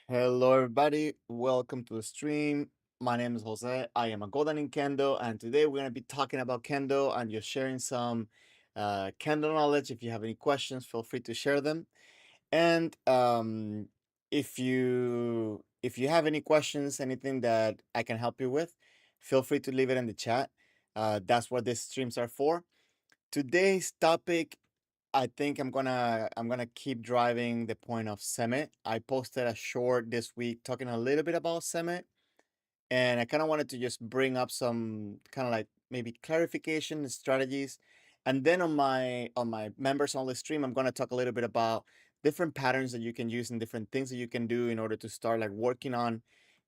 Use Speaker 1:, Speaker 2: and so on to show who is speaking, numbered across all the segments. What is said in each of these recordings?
Speaker 1: Hello, everybody. Welcome to the stream. My name is Jose. I am a Golden in Kendo, and today we're going to be talking about Kendo and just sharing some Kendo knowledge. If you have any questions, feel free to share them. And if you have any questions, anything that I can help you with, feel free to leave it in the chat. That's what these streams are for. Today's topic, I think I'm gonna keep driving the point of Seme. I posted a short this week talking a little bit about Seme, and I kind of wanted to just bring up some kind of like maybe clarification strategies. And then on my members only stream, I'm gonna talk a little bit about different patterns that you can use and different things that you can do in order to start like working on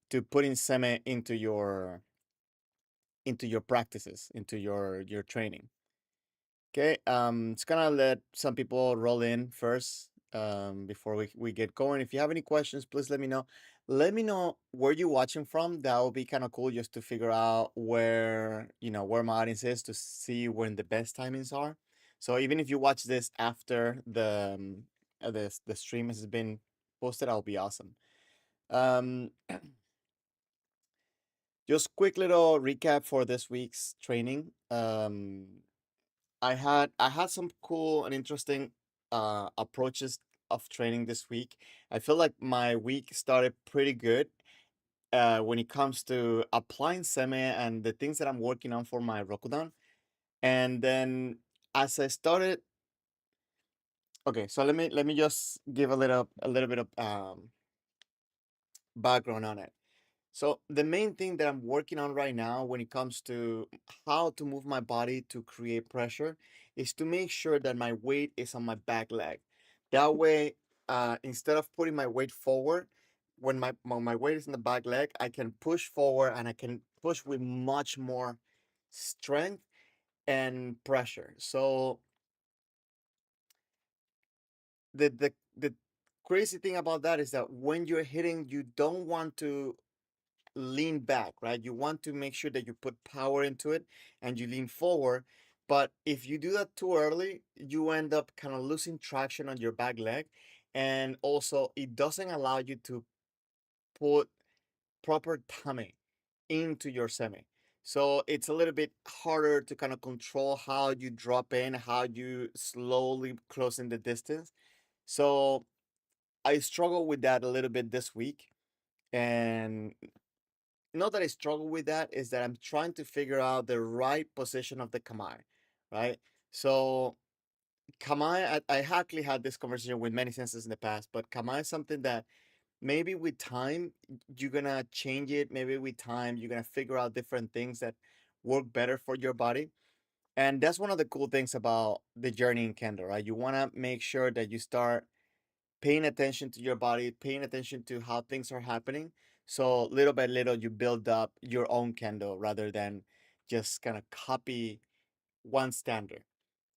Speaker 1: to putting Seme into your practices, into your training. Okay, just gonna let some people roll in first before we get going. If you have any questions, please let me know. Let me know where you're watching from. That would be kind of cool just to figure out where my audience is to see when the best timings are. So even if you watch this after the stream has been posted, that'll be awesome. Um, just quick little recap for this week's training. I had some cool and interesting approaches of training this week. I feel like my week started pretty good when it comes to applying Seme and the things that I'm working on for my Rokudan. And then as I started, okay, so let me just give a little bit of background on it. So the main thing that I'm working on right now when it comes to how to move my body to create pressure is to make sure that my weight is on my back leg. That way, instead of putting my weight forward, when my weight is in the back leg, I can push forward and I can push with much more strength and pressure. So the crazy thing about that is that when you're hitting, you don't want to lean back, right? You want to make sure that you put power into it and you lean forward. But if you do that too early, you end up kind of losing traction on your back leg. And also, it doesn't allow you to put proper Tame into your Seme. So it's a little bit harder to kind of control how you drop in, how you slowly close in the distance. So I struggle with that a little bit this week. And not that I struggle with that, is that I'm trying to figure out the right position of the Kamae, right? So Kamae, I actually had this conversation with many senses in the past, but Kamae is something that maybe with time you're gonna change it. Maybe with time you're gonna figure out different things that work better for your body. And that's one of the cool things about the journey in Kendo, right? You wanna make sure that you start paying attention to your body, paying attention to how things are happening. So little by little, you build up your own kendo rather than just kind of copy one standard.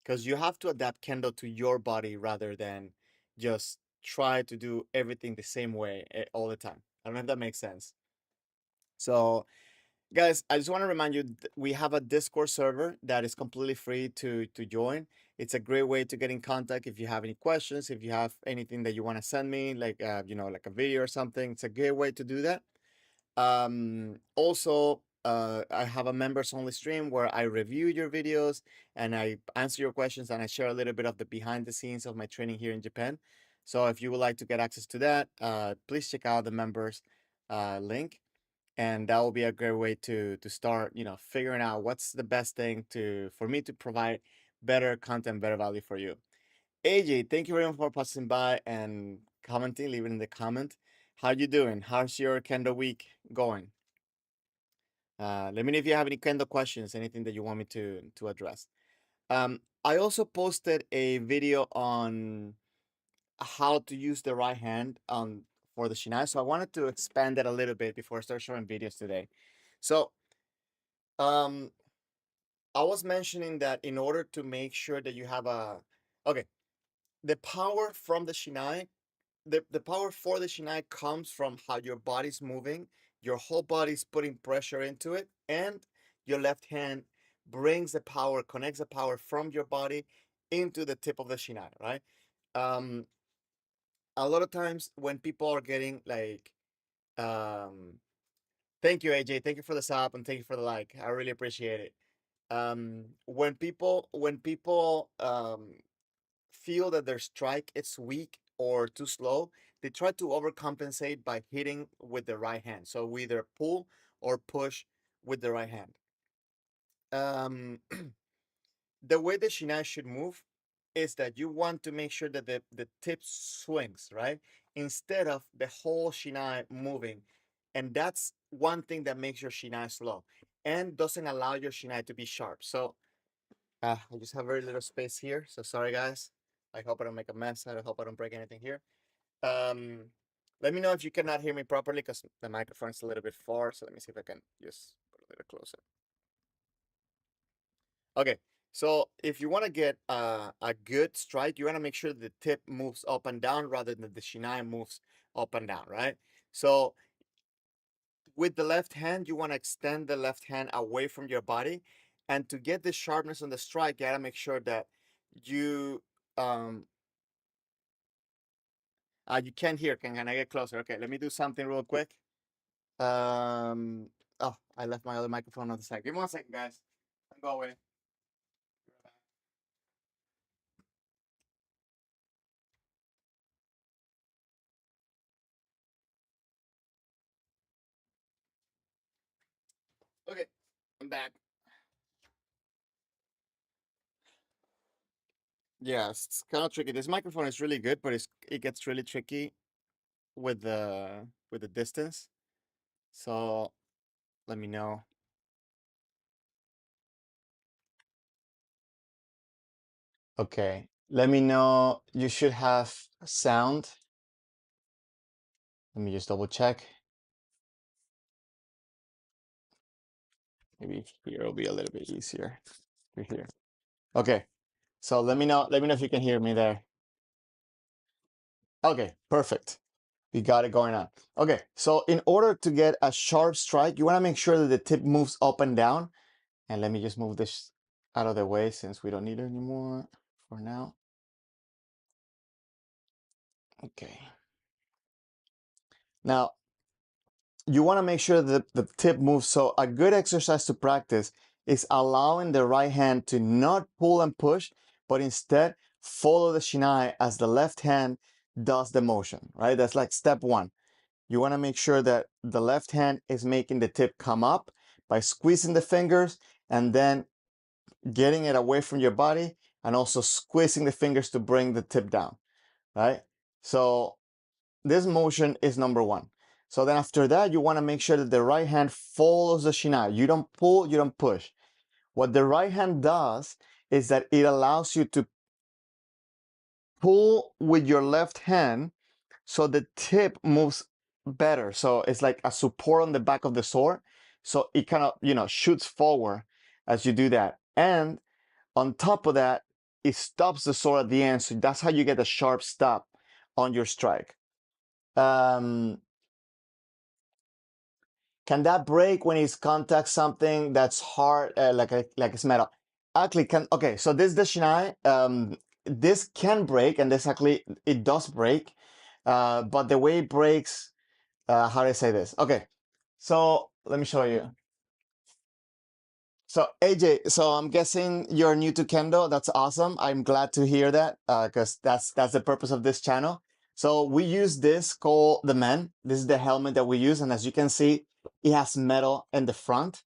Speaker 1: Because you have to adapt kendo to your body rather than just try to do everything the same way all the time. I don't know if that makes sense. So guys, I just want to remind you we have a Discord server that is completely free to join. It's a great way to get in contact if you have any questions, if you have anything that you want to send me, like like a video or something. It's a great way to do that. Also, I have a members only stream where I review your videos and I answer your questions and I share a little bit of the behind the scenes of my training here in Japan. So if you would like to get access to that, please check out the members link, and that will be a great way to start figuring out what's the best thing to for me to provide better content, better value for you. AJ, thank you very much for passing by and commenting, leaving in the comment. How you doing? How's your Kendo week going? Let me know if you have any Kendo questions, anything that you want me to address. I also posted a video on how to use the right hand for the Shinai, so I wanted to expand that a little bit before I start showing videos today. So um, I was mentioning that in order to make sure that you have okay, the power from the Shinai, the power for the Shinai comes from how your body's moving, your whole body's putting pressure into it, and your left hand brings the power, connects the power from your body into the tip of the Shinai, right? Um, a lot of times when people are getting like, um, thank you, AJ. Thank you for the sub and thank you for the like. I really appreciate it. When people feel that their strike is weak or too slow, they try to overcompensate by hitting with the right hand. So we either pull or push with the right hand. Um, the way the shinai should move is that you want to make sure that the tip swings, right? Instead of the whole shinai moving. And that's one thing that makes your shinai slow and doesn't allow your shinai to be sharp. So I just have very little space here. So sorry, guys. I hope I don't make a mess. I hope I don't break anything here. Um, Let me know if you cannot hear me properly because the microphone's a little bit far. So let me see if I can just put a little closer. Okay, so if you want to get a good strike, you want to make sure that the tip moves up and down rather than the shinai moves up and down, right? So with the left hand, you want to extend the left hand away from your body. And to get the sharpness on the strike, you got to make sure that you um you can't hear. Can I get closer? Okay, let me do something real quick. Um oh, I left my other microphone on the side. Give me 1 second, guys. Don't go away. Okay, I'm back. Yeah, it's kind of tricky. This microphone is really good, but it gets really tricky with the distance. So let me know. Okay, let me know. You should have sound. Let me just double check. Maybe here will be a little bit easier. Here. Okay, so let me know. Let me know if you can hear me there. Okay, perfect. We got it going on. Okay, so in order to get a sharp strike, you want to make sure that the tip moves up and down. And let me just move this out of the way since we don't need it anymore for now. Okay. Now, you want to make sure that the tip moves. So a good exercise to practice is allowing the right hand to not pull and push, but instead follow the shinai as the left hand does the motion, right? That's like step one. You want to make sure that the left hand is making the tip come up by squeezing the fingers and then getting it away from your body and also squeezing the fingers to bring the tip down, right? So this motion is number one. So then after that, you want to make sure that the right hand follows the shinai. You don't pull, you don't push. What the right hand does is that it allows you to pull with your left hand so the tip moves better. So it's like a support on the back of the sword. So it kind of, shoots forward as you do that. And on top of that, it stops the sword at the end. So that's how you get a sharp stop on your strike. Um, Can that break when it's contact something that's hard, like it's metal? Actually, can okay. So this is the Shinai. This can break, and this actually it does break. But the way it breaks, how do I say this? Okay, so let me show you. So AJ, so I'm guessing you're new to Kendo. That's awesome. I'm glad to hear that because that's the purpose of this channel. So we use this called the Men. This is the helmet that we use, and as you can see, it has metal in the front.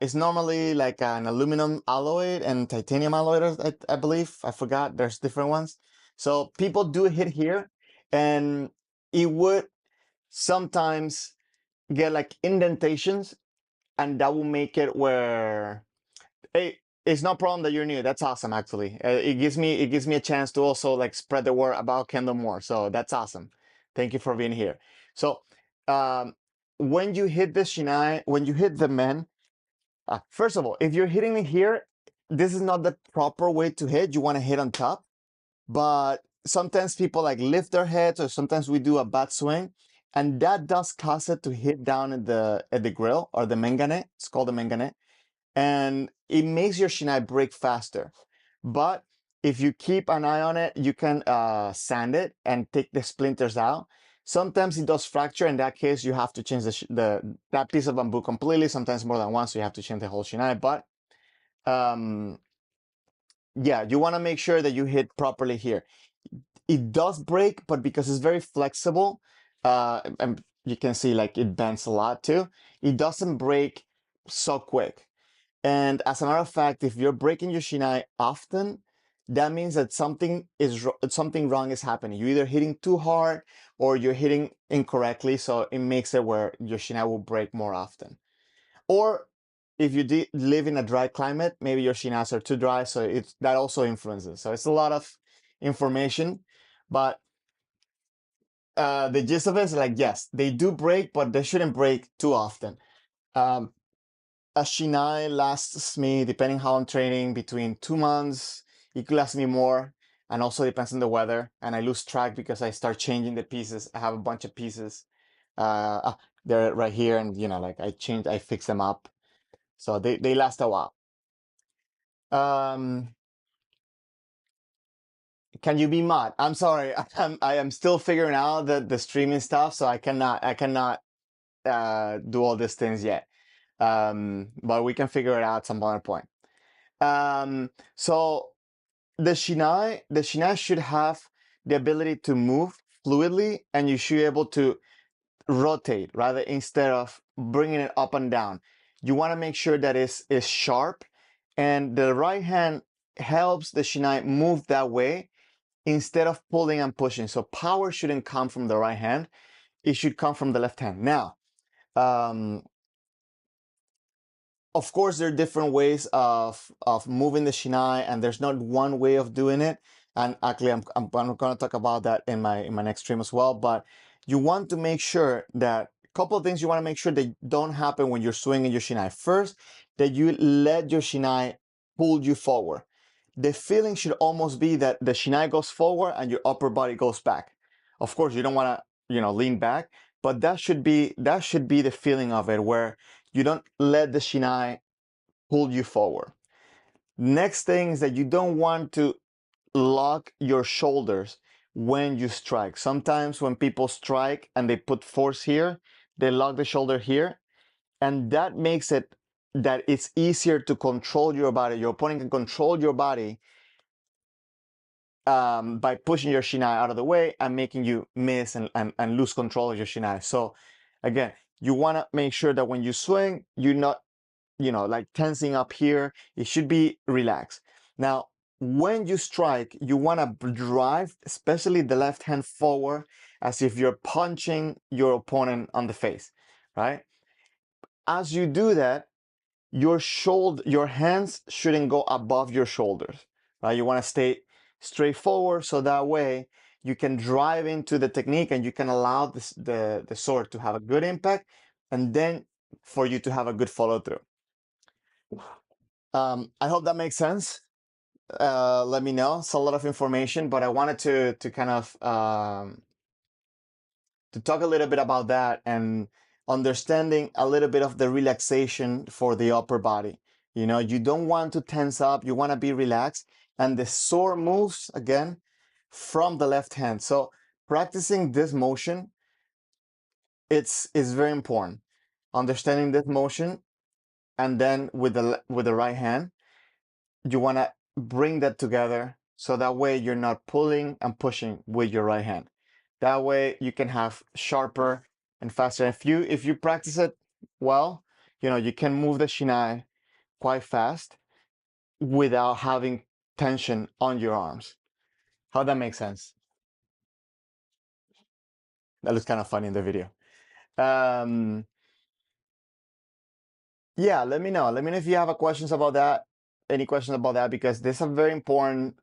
Speaker 1: It's normally like an aluminum alloy and titanium alloy, I believe. I forgot. There's different ones. So people do hit here, and it would sometimes get like indentations and that will make it where hey, it's no problem that you're new. That's awesome, actually. It gives me a chance to also like spread the word about Kendo more. So that's awesome. Thank you for being here. So um, when you hit the shinai, when you hit the men, first of all, if you're hitting me here, this is not the proper way to hit. You want to hit on top, but sometimes people like lift their heads, or sometimes we do a bad swing, and that does cause it to hit down at the grill or the mengane. It's called the mengane, and it makes your shinai break faster. But if you keep an eye on it, you can sand it and take the splinters out. Sometimes it does fracture. In that case, you have to change that piece of bamboo completely. Sometimes more than once, so you have to change the whole shinai. But um, yeah, you want to make sure that you hit properly here. It does break, but because it's very flexible, and you can see like it bends a lot too, it doesn't break so quick. And as a matter of fact, if you're breaking your shinai often, that means that something wrong is happening. You're either hitting too hard or you're hitting incorrectly, so it makes it where your shinai will break more often. Or if you live in a dry climate, maybe your shinais are too dry, so that also influences. So it's a lot of information, but the gist of it is like, yes, they do break, but they shouldn't break too often. Um, a shinai lasts me, depending how I'm training, between 2 months. It could last me more, and also depends on the weather. And I lose track because I start changing the pieces. I have a bunch of pieces. They're right here, and like I fix them up, so they last a while. Um, can you be mod? I'm sorry, I am still figuring out the streaming stuff, so I cannot do all these things yet. But we can figure it out at some other point. So the Shinai should have the ability to move fluidly, and you should be able to rotate rather instead of bringing it up and down. You want to make sure that is sharp, and the right hand helps the Shinai move that way instead of pulling and pushing. So power shouldn't come from the right hand; it should come from the left hand. Now, um, of course, there are different ways of moving the shinai, and there's not one way of doing it. And actually, I'm going to talk about that in my next stream as well. But you want to make sure that a couple of things you want to make sure that don't happen when you're swinging your shinai. First, that you let your shinai pull you forward. The feeling should almost be that the shinai goes forward and your upper body goes back. Of course, you don't want to lean back, but that should be the feeling of it, where you don't let the shinai pull you forward. Next thing is that you don't want to lock your shoulders when you strike. Sometimes when people strike and they put force here, they lock the shoulder here, and that makes it that it's easier to control your body. Your opponent can control your body by pushing your shinai out of the way and making you miss and lose control of your shinai. So again, you want to make sure that when you swing, you're not like tensing up here. It should be relaxed. Now, when you strike, you want to drive, especially the left hand forward, as if you're punching your opponent on the face, right? As you do that, your hands shouldn't go above your shoulders, right? You want to stay straight forward, so that way you can drive into the technique and you can allow the sword to have a good impact, and then for you to have a good follow through. I hope that makes sense. Let me know. It's a lot of information, but I wanted to kind of to talk a little bit about that and understanding a little bit of the relaxation for the upper body. You don't want to tense up. You want to be relaxed, and the sword moves again from the left hand. So practicing this motion, it's is very important. Understanding this motion, and then with the right hand you want to bring that together, so that way you're not pulling and pushing with your right hand. That way you can have sharper and faster. If you practice it well, you can move the shinai quite fast without having tension on your arms. How that makes sense? That looks kind of funny in the video. um yeah, let me know if you have questions about that, any questions about that, because this is a very important.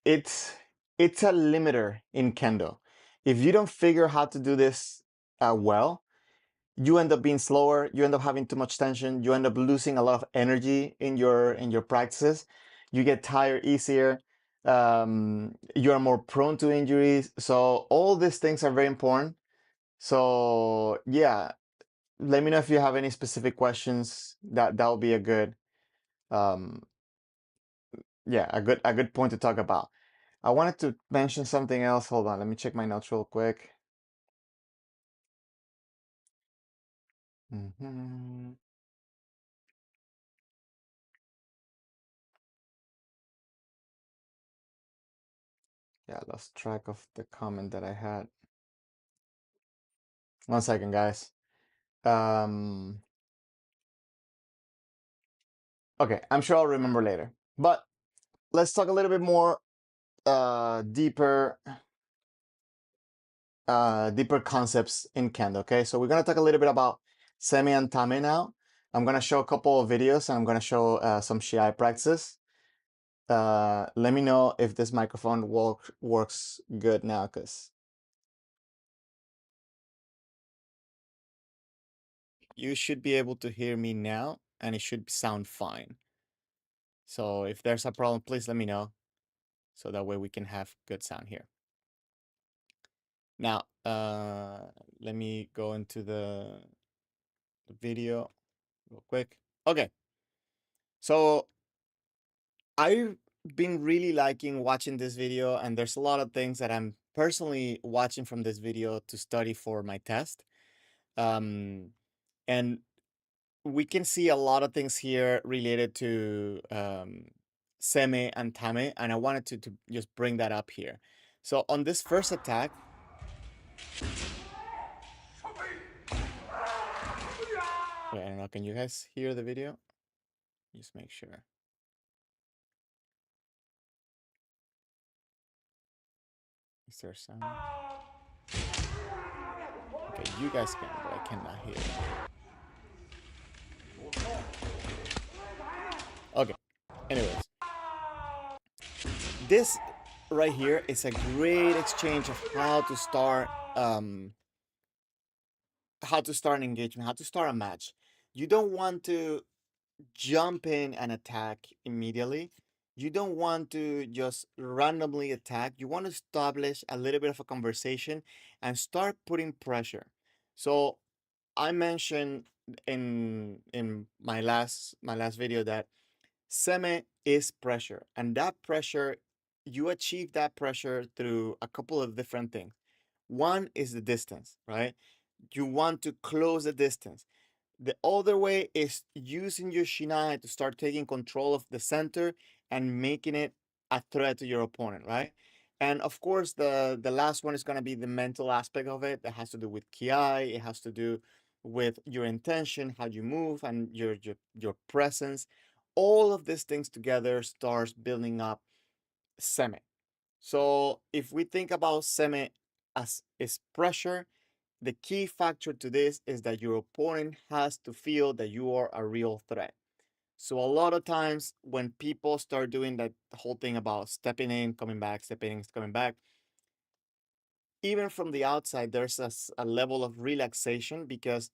Speaker 1: It's a limiter in kendo. If you don't figure how to do this well, you end up being slower. You end up having too much tension. You end up losing a lot of energy in your practices. You get tired easier. You are more prone to injuries. So all these things are very important. So yeah, let me know if you have any specific questions. That will be a good um, Yeah, a good point to talk about. I wanted to mention something else. Hold on, let me check my notes real quick. Hmm. Yeah, I lost track of the comment that I had. One second, guys. Um, okay, I'm sure I'll remember later. But let's talk a little bit more deeper concepts in Kendo. Okay, so we're gonna talk a little bit about Seme and Tame now. I'm gonna show a couple of videos and I'm gonna show some Shiai practices. Let me know if this microphone works good now, cause you should be able to hear me now, and it should sound fine. So if there's a problem, please let me know, so that way we can have good sound here. Now, let me go into the video real quick. Okay, so I've been really liking watching this video, and there's a lot of things that I'm personally watching from this video to study for my test. Um, and we can see a lot of things here related to Seme and Tame, and I wanted to just bring that up here. So on this first attack, wait, I don't know, can you guys hear the video? Just make sure. Is there sound? Okay, you guys can, but I cannot hear. Okay, anyways. This right here is a great exchange of how to start an engagement, how to start a match. You don't want to jump in and attack immediately. You don't want to just randomly attack. You want to establish a little bit of a conversation and start putting pressure. So I mentioned in my last video that Seme is pressure, and that pressure, you achieve that pressure through a couple of different things. One is the distance, right? You want to close the distance. The other way is using your Shinai to start taking control of the center and making it a threat to your opponent, right? And of course, the last one is going to be the mental aspect of it that has to do with Kiai. It has to do with your intention, how you move, and your presence. All of these things together starts building up Seme. So if we think about Seme as is pressure, the key factor to this is that your opponent has to feel that you are a real threat. So a lot of times when people start doing that whole thing about stepping in, coming back, stepping in, coming back, even from the outside, there's a level of relaxation because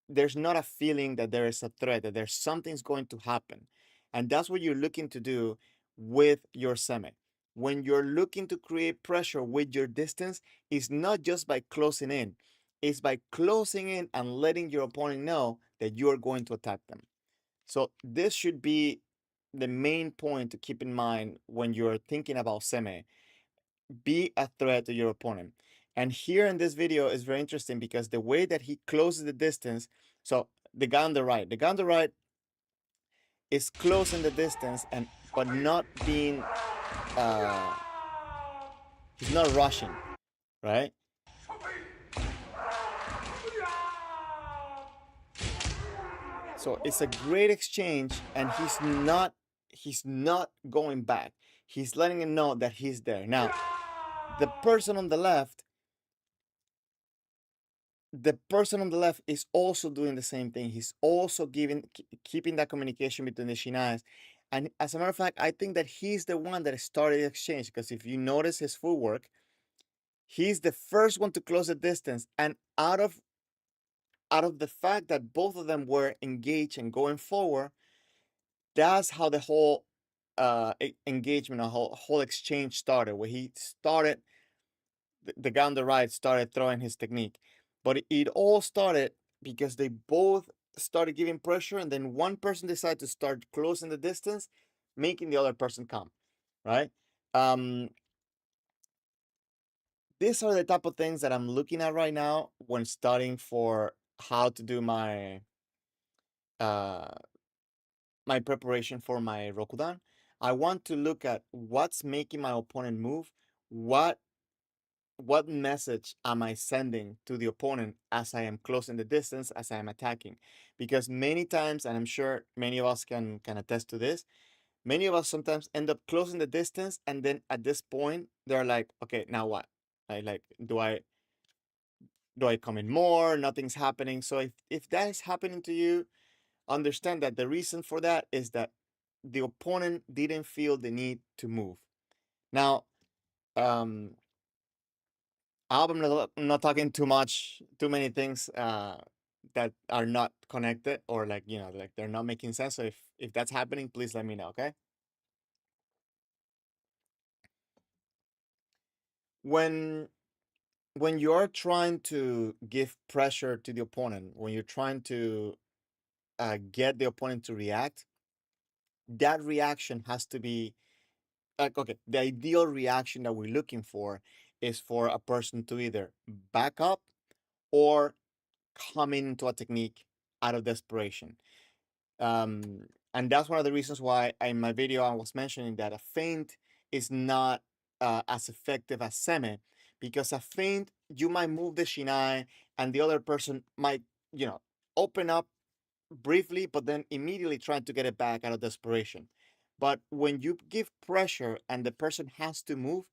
Speaker 1: there's not a feeling that there is a threat, that there's something's going to happen. And that's what you're looking to do with your Seme. When you're looking to create pressure with your distance, it's not just by closing in, it's by closing in and letting your opponent know that you are going to attack them. So this should be the main point to keep in mind when you're thinking about Seme. Be a threat to your opponent. And here in this video is very interesting because the way that he closes the distance, so the guy on the right is closing the distance and but not being uh he's not rushing, right? So it's a great exchange and he's not going back. He's letting him know that he's there. Now, the person on the left the person on the left is also doing the same thing. He's also keeping that communication between the Shinais. And as a matter of fact, I think that he's the one that started the exchange because if you notice his footwork, he's the first one to close the distance. And out of the fact that both of them were engaged and going forward, that's how the whole engagement, a whole exchange started. Where he started, the guy on the right started throwing his technique. But it all started because they both started giving pressure, and then one person decided to start closing the distance, making the other person calm, right? Um, these are the type of things that I'm looking at right now when studying for how to do uh, my preparation for my Rokudan. I want to look at what's making my opponent move, what what message am I sending to the opponent as I am closing the distance, as I am attacking? Because many times, and I'm sure many of us can attest to this, many of us sometimes end up closing the distance, and then at this point, they're like, okay, now what? Like, do I come in more? Nothing's happening. So if that is happening to you, understand that the reason for that is that the opponent didn't feel the need to move. Now, um, I hope I'm not talking too many things that are not connected or like like they're not making sense. So if that's happening, please let me know. Okay. When when you're trying to give pressure to the opponent, when you're trying to get the opponent to react, that reaction has to be like, okay, the ideal reaction that we're looking for is for a person to either back up or come into a technique out of desperation. And that's one of the reasons why in my video I was mentioning that a feint is not as effective as Seme, because a feint, you might move the shinai and the other person might, you know, open up briefly, but then immediately trying to get it back out of desperation. But when you give pressure and the person has to move,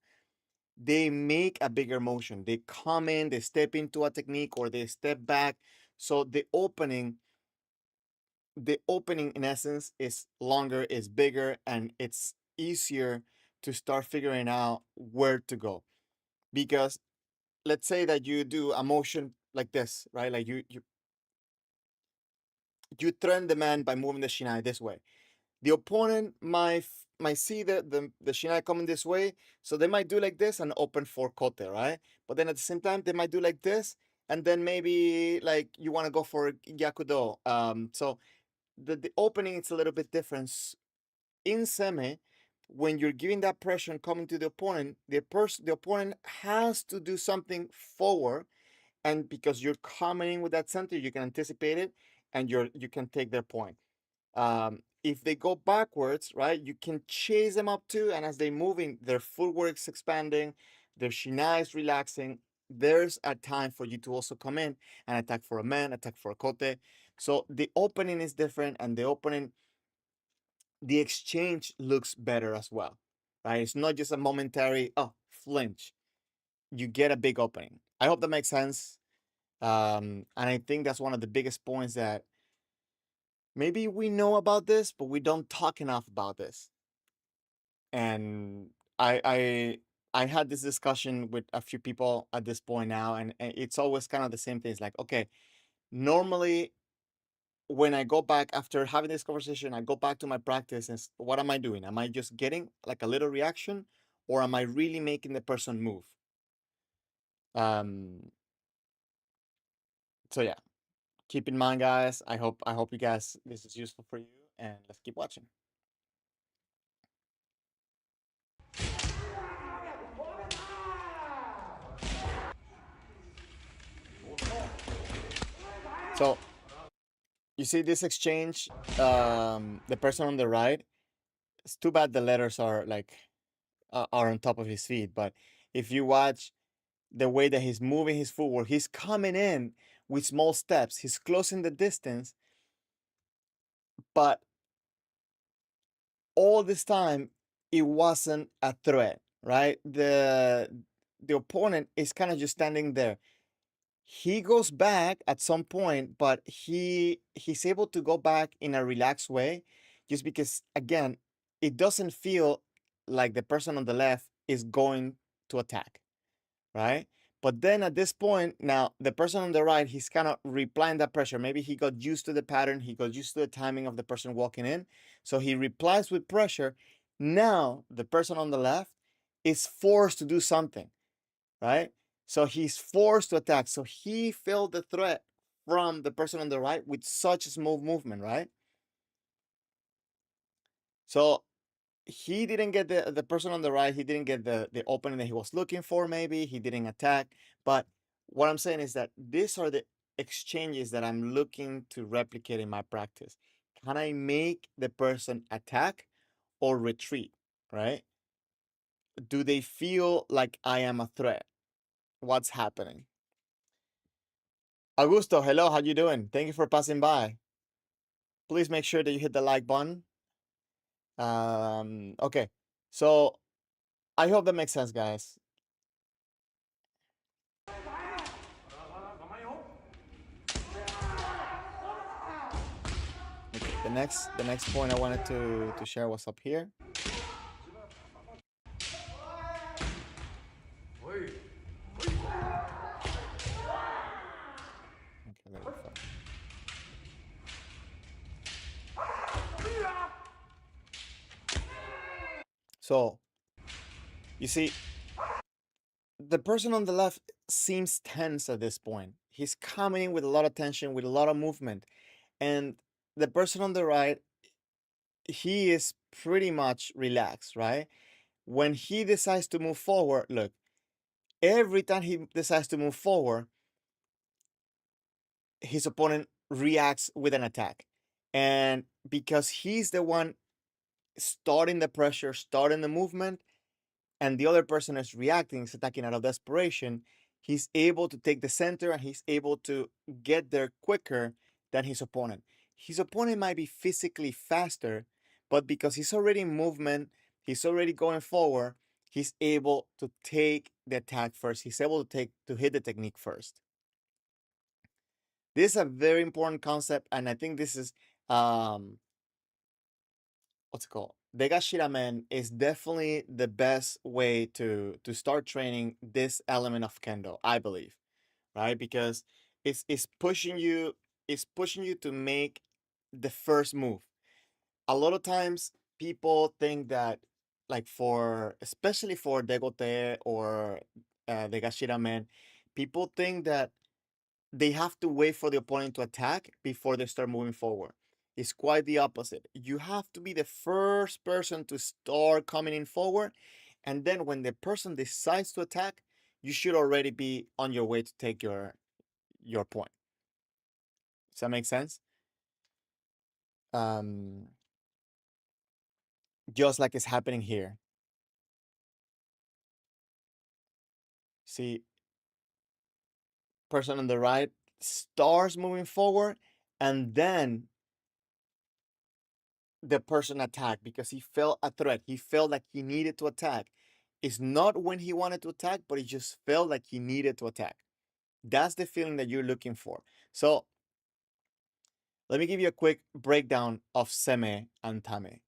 Speaker 1: they make a bigger motion. They come in, they step into a technique, or they step back. So the opening in essence is longer, is bigger, and it's easier to start figuring out where to go. Because let's say that you do a motion like this, right? Like you threaten the man by moving the shinai this way. The opponent might see the shinai coming this way, so they might do like this and open for kote, right? But then at the same time, they might do like this, and then maybe like you want to go for yakudo. So the opening is a little bit different. In Seme, when you're giving that pressure and coming to the opponent, the opponent has to do something forward, and because you're coming in with that center, you can anticipate it, and you can take their point. If they go backwards, right, you can chase them up too, and as they're moving, their footwork's expanding, their shinai is relaxing. There's a time for you to also come in and attack for a man, attack for a kote. So the opening is different, and the exchange looks better as well, right? It's not just a momentary flinch. You get a big opening. I hope that makes sense. And I think that's one of the biggest points that maybe we know about this, but we don't talk enough about this. And I I I had this discussion with a few people at this point now, and it's always kind of the same thing. It's like, okay, normally when I go back after having this conversation, I go back to my practice and what am I doing? Am I just getting like a little reaction, or am I really making the person move? Um, so yeah, keep in mind, guys. I hope you guys this is useful for you, and let's keep watching. So you see this exchange, the person on the right. It's too bad the letters are like are on top of his feet, but if you watch the way that he's moving his footwork, he's coming in with small steps. He's closing the distance, but all this time it wasn't a threat, right? The opponent is kind of just standing there. He goes back at some point, but he's able to go back in a relaxed way, just because again, it doesn't feel like the person on the left is going to attack, right? But then at this point, now the person on the right, he's kind of replying that pressure. Maybe he got used to the pattern, he got used to the timing of the person walking in. So he replies with pressure. Now the person on the left is forced to do something, right? So he's forced to attack. So he felt the threat from the person on the right with such a small movement, right? So he didn't get the person on the right, he didn't get the opening that he was looking for, maybe he didn't attack. But what I'm saying is that these are the exchanges that I'm looking to replicate in my practice. Can I make the person attack or retreat, right? Do they feel like I am a threat? What's happening? Augusto, hello, how you doing? Thank you for passing by. Please make sure that you hit the like button. Okay, so I hope that makes sense, guys. Okay, the next point I wanted to share was up here. Okay, there we go. So you see, the person on the left seems tense at this point. He's coming in with a lot of tension, with a lot of movement, and the person on the right, he is pretty much relaxed, right? When he decides to move forward, look, every time he decides to move forward, his opponent reacts with an attack. And because he's the one starting the pressure, starting the movement, and the other person is reacting, is attacking out of desperation, he's able to take the center and he's able to get there quicker than his opponent. His opponent might be physically faster, but because he's already in movement, he's already going forward, he's able to take the attack first. He's able to hit the technique first. This is a very important concept, and I think this is what's it called? Degashiramen is definitely the best way to start training this element of kendo, I believe, right? Because it's pushing you, to make the first move. A lot of times people think that, like, for especially for degote or degashiramen, people think that they have to wait for the opponent to attack before they start moving forward. It's quite the opposite. You have to be the first person to start coming in forward, and then when the person decides to attack, you should already be on your way to take your point. Does that make sense? Um, just like it's happening here. See, person on the right starts moving forward, and then the person attacked because he felt a threat. He felt like he needed to attack. It's not when he wanted to attack, but he just felt like he needed to attack. That's the feeling that you're looking for. So let me give you a quick breakdown of Seme and Tame.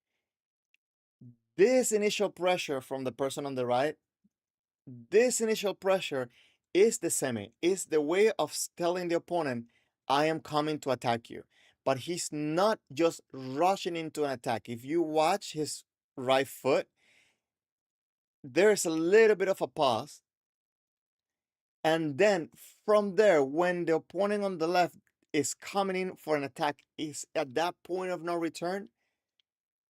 Speaker 1: This initial pressure from the person on the right, this initial pressure is the Seme, is the way of telling the opponent, I am coming to attack you. But he's not just rushing into an attack. If you watch his right foot, there's a little bit of a pause. And then from there, when the opponent on the left is coming in for an attack, is at that point of no return,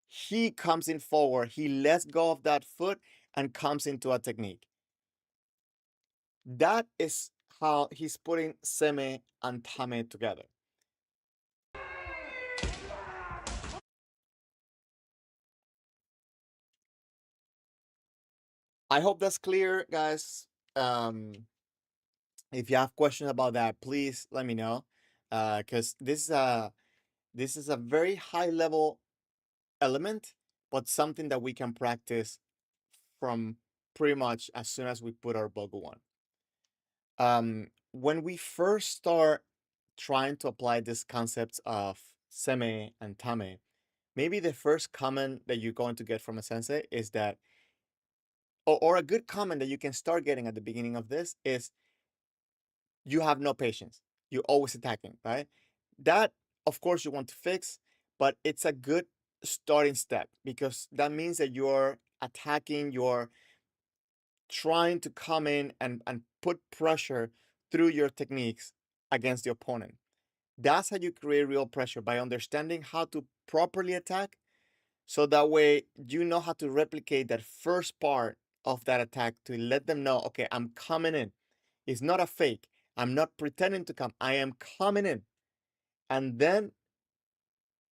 Speaker 1: he comes in forward. He lets go of that foot and comes into a technique. That is how he's putting Seme and Tame together. I hope that's clear, guys. If you have questions about that, please let me know. Because this is a very high level element, but something that we can practice from pretty much as soon as we put our Bogu on. When we first start trying to apply these concepts of Seme and Tame, maybe the first comment that you're going to get from a sensei is that, or a good comment that you can start getting at the beginning of this is, you have no patience. You're always attacking, right? That, of course, you want to fix, but it's a good starting step because that means that you're attacking, you're trying to come in and put pressure through your techniques against the opponent. That's how you create real pressure, by understanding how to properly attack So that way you know how to replicate that first part of that attack to let them know, okay, I'm coming in. It's not a fake. I'm not pretending to come. I am coming in. And then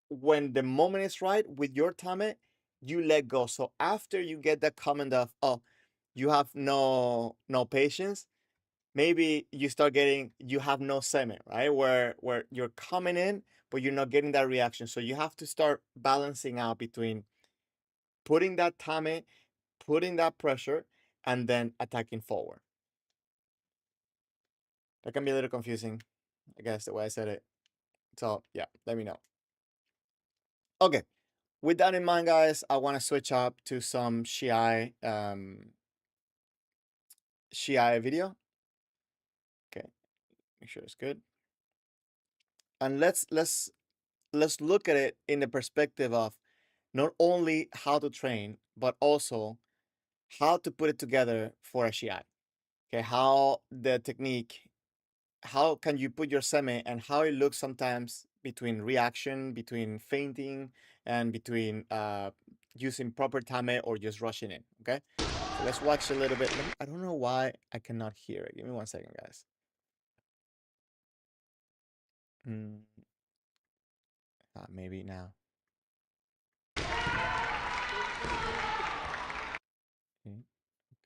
Speaker 1: when the moment is right with your Tame, you let go. So after you get that comment of, oh, you have no patience, maybe you start getting, you have no Seme, right? Where you're coming in, but you're not getting that reaction. So you have to start balancing out between putting that Tame, putting that pressure, and then attacking forward. That can be a little confusing, I guess, the way I said it. So yeah, let me know. Okay, with that in mind, guys, I want to switch up to some Shiai video. Okay, make sure it's good. And let's look at it in the perspective of not only how to train, but also how to put it together for a Shiai. Okay, how the technique, how can you put your Seme and how it looks sometimes between reaction, between fainting, and between using proper Tame or just rushing in. Okay, so let's watch a little bit. I don't know why I cannot hear it. Give me 1 second, guys. Mm, maybe now.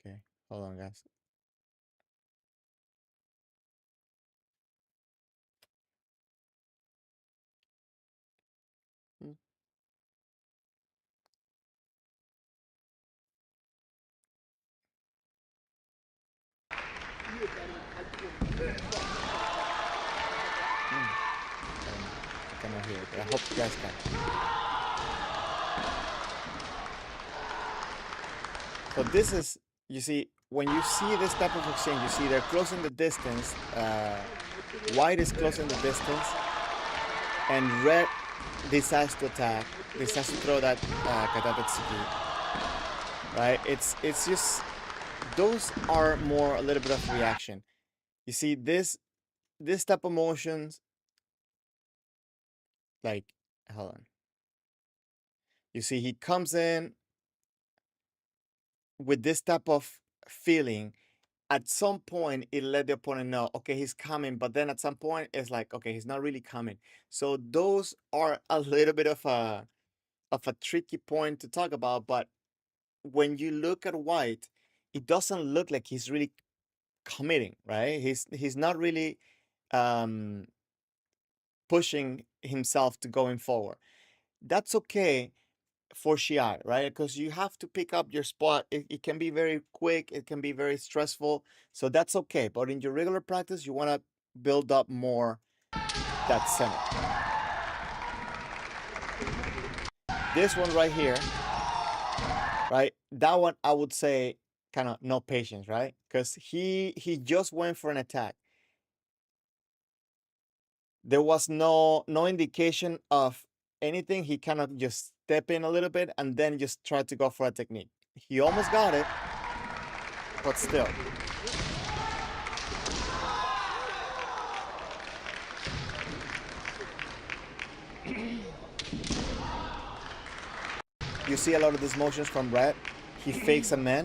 Speaker 1: Okay, hold on, guys. Mm. Mm. I cannot hear it, but I hope you guys can. So this is, you see, when you see this type of exchange, you see they're closing the distance. White is closing the distance, and red decides to attack, decides to throw that Katatetsuki, right? It's just, those are more a little bit of reaction. You see, this type of motions, like, hold on. You see, he comes in with this type of feeling. At some point, it let the opponent know, okay, he's coming. But then at some point, it's like, okay, he's not really coming. So those are a little bit of a tricky point to talk about. But when you look at White, it doesn't look like he's really committing, right? He's not really um, pushing himself to going forward. That's okay for Shiai, right? Because you have to pick up your spot. It can be very quick, it can be very stressful. So that's okay. But in your regular practice, you want to build up more that center. This one right here, right? That one I would say kind of no patience, right? Because he just went for an attack. There was no indication of anything. He kind of just step in a little bit and then just try to go for a technique. He almost got it, but still. You see a lot of these motions from Red. He fakes a man.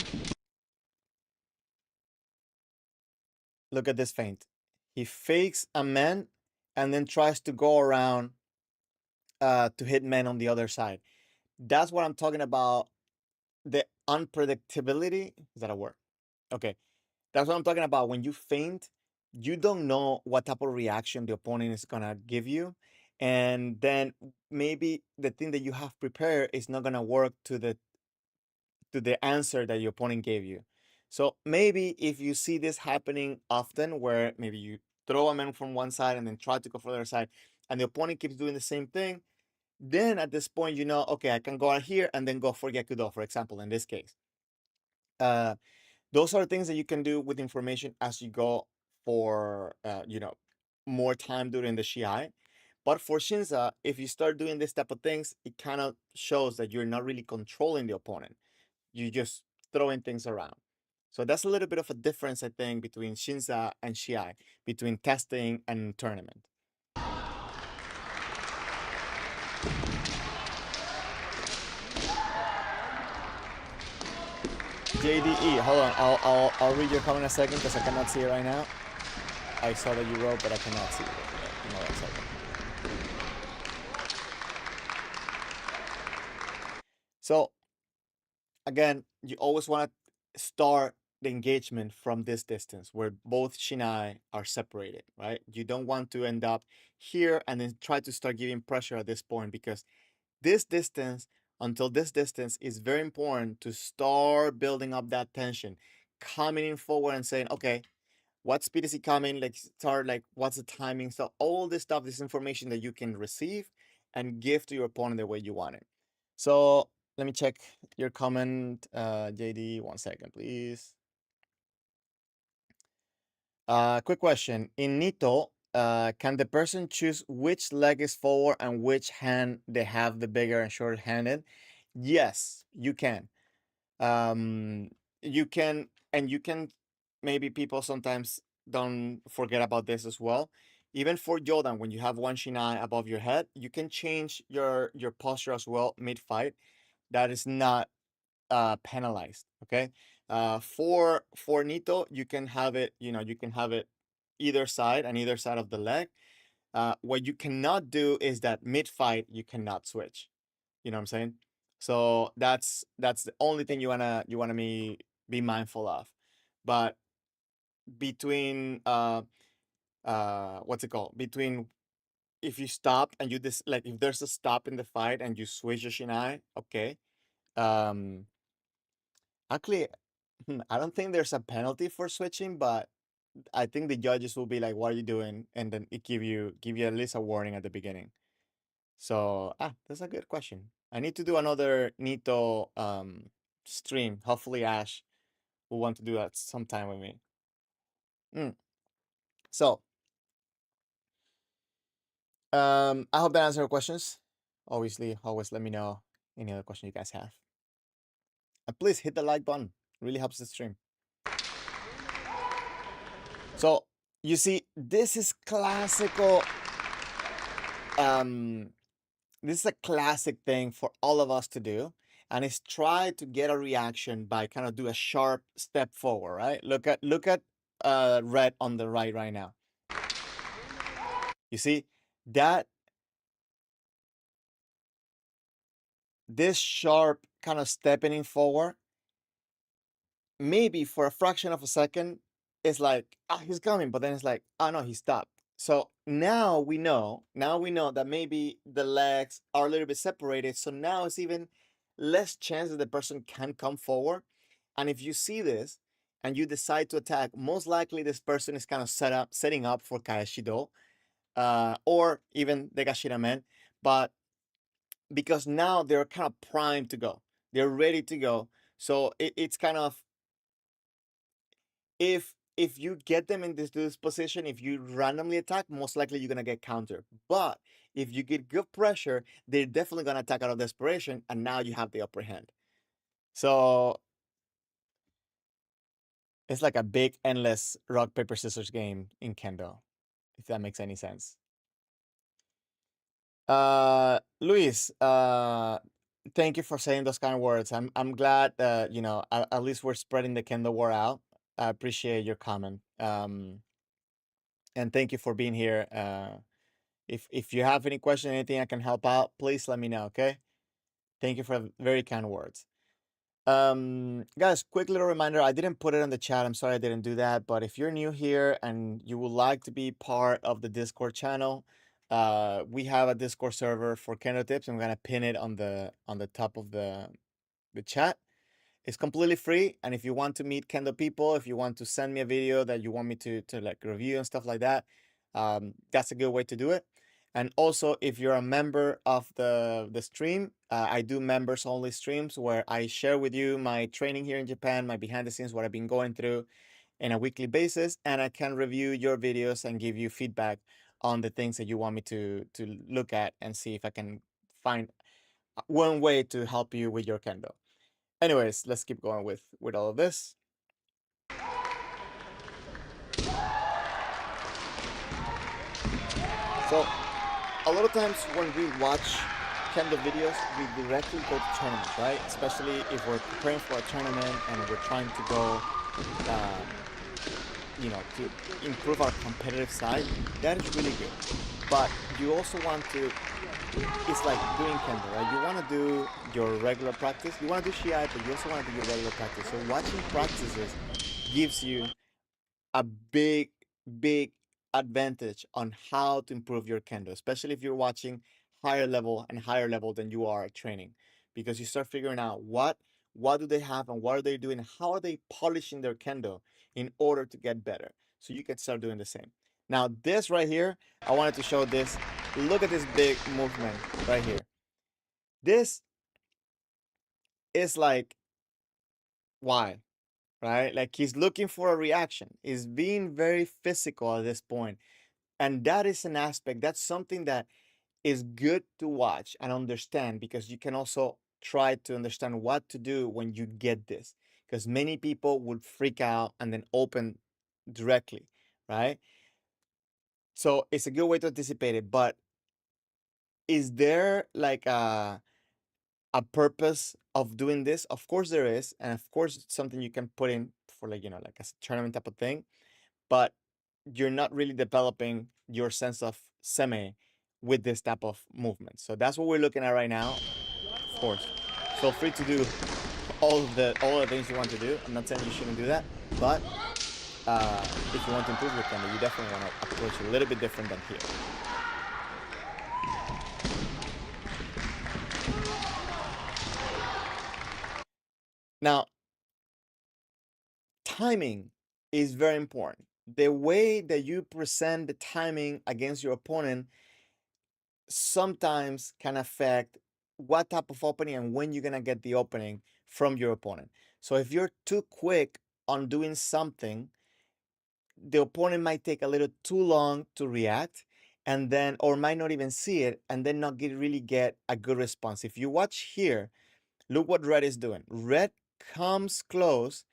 Speaker 1: Look at this feint. He fakes a man and then tries to go around to hit men on the other side. That's what I'm talking about. The unpredictability. Is that a word? Okay. That's what I'm talking about. When you feint, you don't know what type of reaction the opponent is going to give you. And then maybe the thing that you have prepared is not going to work to the answer that your opponent gave you. So maybe if you see this happening often, where maybe you throw a man from one side and then try to go for the other side, and the opponent keeps doing the same thing, then at this point, you know, okay, I can go out here and then go for Gekudo, for example, in this case. Uh, those are things that you can do with information as you go for, more time during the Shiai. But for Shinza, if you start doing this type of things, it kind of shows that you're not really controlling the opponent. You just throwing things around. So that's a little bit of a difference, I think, between Shinza and Shiai, between testing and tournament. JDE, hold on. I'll read your comment in a second because I cannot see it right now. I saw that you wrote, but I cannot see it. Give me 1 second. So again, you always want to start the engagement from this distance where both shinai are separated, right? You don't want to end up here and then try to start giving pressure at this point, because this distance, until this distance, is very important to start building up that tension, coming in forward and saying, okay, what speed is he coming? Like, start like, what's the timing? So all this stuff, this information that you can receive and give to your opponent the way you want it. So let me check your comment, JD. 1 second, please. Quick question. In Nito, can the person choose which leg is forward and which hand they have the bigger and shorter handed? Yes, you can. Um, you can, and you can, maybe people sometimes don't forget about this as well. Even for Yodan, when you have one shinai above your head, you can change your posture as well mid-fight. That is not penalized. Okay. For Nito, you can have it, you can have it either side, and either side of the leg. What you cannot do is that mid-fight you cannot switch. You know what I'm saying? So that's the only thing you wanna be mindful of. But between what's it called? Between, if you stop and you like, if there's a stop in the fight and you switch your shinai, okay. Um Actually, I don't think there's a penalty for switching, but I think the judges will be like, "What are you doing?" And then it give you at least a warning at the beginning. So that's a good question. I need to do another Nito stream. Hopefully, Ash will want to do that sometime with me. Mm. So I hope that answered your questions. Obviously, always let me know any other question you guys have, and please hit the like button. It really helps the stream. So you see, this is classical. Um, this is a classic thing for all of us to do, and it's try to get a reaction by kind of do a sharp step forward, right? Look at red on the right now. You see that this sharp kind of stepping forward, maybe for a fraction of a second, it's like, he's coming, but then it's like, oh no, he stopped. So now we know that maybe the legs are a little bit separated. So now it's even less chance that the person can come forward. And if you see this and you decide to attack, most likely this person is kind of setting up for Kaeshido, or even the Gashiramen. But because now they're kind of primed to go, they're ready to go. So it's kind of, if you get them in this position, if you randomly attack, most likely you're gonna get countered. But if you get good pressure, they're definitely gonna attack out of desperation, and now you have the upper hand. So it's like a big endless rock paper scissors game in Kendo, if that makes any sense. Luis, thank you for saying those kind of words. I'm glad that, at least we're spreading the Kendo word out. I appreciate your comment. And thank you for being here. If you have any question, anything I can help out, please let me know. Okay. Thank you for very kind words. Guys, quick little reminder. I didn't put it in the chat. I'm sorry I didn't do that. But if you're new here and you would like to be part of the Discord channel, we have a Discord server for Kendo Tips. I'm gonna pin it on the top of the chat. It's completely free, and if you want to meet Kendo people, if you want to send me a video that you want me to like review and stuff like that, that's a good way to do it. And also, if you're a member of the stream, I do members only streams where I share with you my training here in Japan, my behind the scenes, what I've been going through in a weekly basis, and I can review your videos and give you feedback on the things that you want me to look at and see if I can find one way to help you with your Kendo. Anyways, let's keep going with all of this. So, a lot of times when we watch Kendo videos, we directly go to tournaments, right? Especially if we're preparing for a tournament and we're trying to go, um, to improve our competitive side. That is really good. But you also want to, it's like doing Kendo, right? You want to do your regular practice. You want to do Shiai, but you also want to do your regular practice. So watching practices gives you a big advantage on how to improve your Kendo, especially if you're watching higher level than you are at training, because you start figuring out what do they have and what are they doing, how are they polishing their Kendo in order to get better. So you can start doing the same. Now this right here, I wanted to show this. Look at this big movement right here. This is like why, right? Like he's looking for a reaction. He's being very physical at this point. And that is an aspect, that's something that is good to watch and understand, because you can also try to understand what to do when you get this. Because many people would freak out and then open directly, right? So it's a good way to anticipate it. But is there like a purpose of doing this? Of course there is, and of course it's something you can put in for, like, like a tournament type of thing, but you're not really developing your sense of seme with this type of movement. So that's what we're looking at right now. Of course, feel free to do all the things you want to do. I'm not saying you shouldn't do that, but if you want to improve your kendo, you definitely want to approach it a little bit different than here. Now, timing is very important. The way that you present the timing against your opponent sometimes can affect what type of opening and when you're gonna get the opening from your opponent. So if you're too quick on doing something, the opponent might take a little too long to react, and then, or might not even see it, and then not really get a good response. If you watch here, look what Red is doing. Red comes close,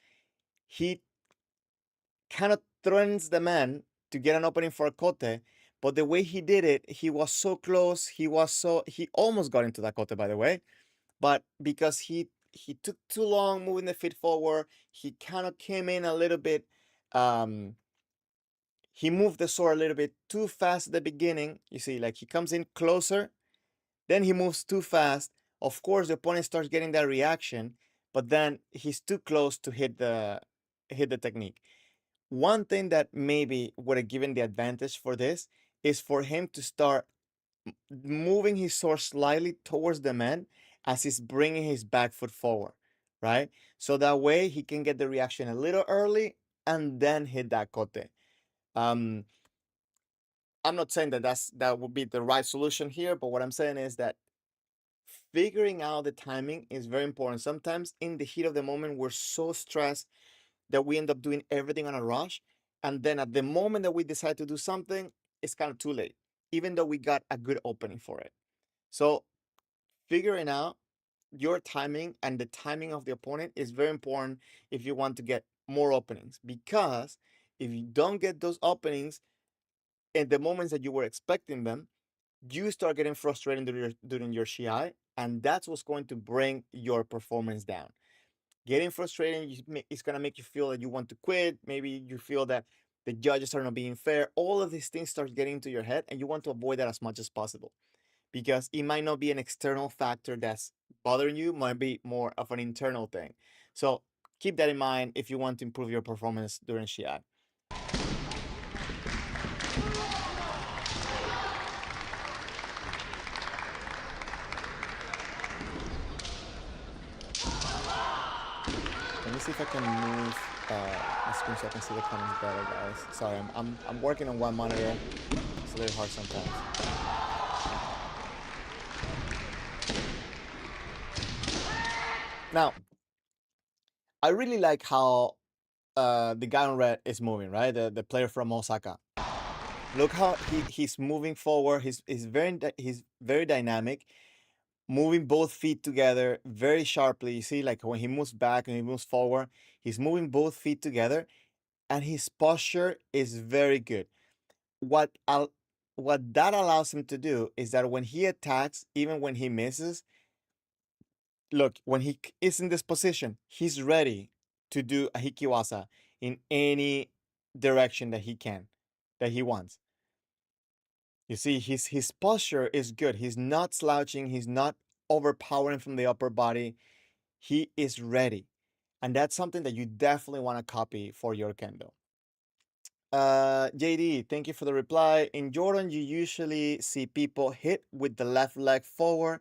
Speaker 1: he kind of threatens the man to get an opening for a kote, but the way he did it, he was so close, he almost got into that kote, by the way, but because he took too long moving the feet forward, he kind of came in a little bit, um he moved the sword a little bit too fast at the beginning. You see, like he comes in closer, then he moves too fast. Of course, the opponent starts getting that reaction, but then he's too close to hit the technique. One thing that maybe would have given the advantage for this is for him to start moving his sword slightly towards the man as he's bringing his back foot forward, right? So that way he can get the reaction a little early and then hit that kote. Um, I'm not saying that that would be the right solution here, but what I'm saying is that figuring out the timing is very important. Sometimes in the heat of the moment, we're so stressed that we end up doing everything on a rush. And then at the moment that we decide to do something, it's kind of too late, even though we got a good opening for it. So figuring out your timing and the timing of the opponent is very important if you want to get more openings. Because if you don't get those openings in the moments that you were expecting them, you start getting frustrated during your Shiai, and that's what's going to bring your performance down. Getting frustrated is going to make you feel that you want to quit. Maybe you feel that the judges are not being fair. All of these things start getting into your head, and you want to avoid that as much as possible, because it might not be an external factor that's bothering you, might be more of an internal thing. So keep that in mind if you want to improve your performance during Shiai. Let me see if I can move the screen so I can see the comments better, guys. Sorry, I'm working on one monitor. It's a little hard sometimes. Now, I really like how the guy on red is moving, right? The player from Osaka. Look how he's moving forward. He's very dynamic, moving both feet together very sharply. You see, like when he moves back and he moves forward, he's moving both feet together, and his posture is very good. What what that allows him to do is that when he attacks, even when he misses, look, when he is in this position, he's ready to do a hikiwasa in any direction that he can, that he wants. You see, his posture is good. He's not slouching. He's not overpowering from the upper body. He is ready, and that's something that you definitely want to copy for your kendo. JD, thank you for the reply. In Jordan, you usually see people hit with the left leg forward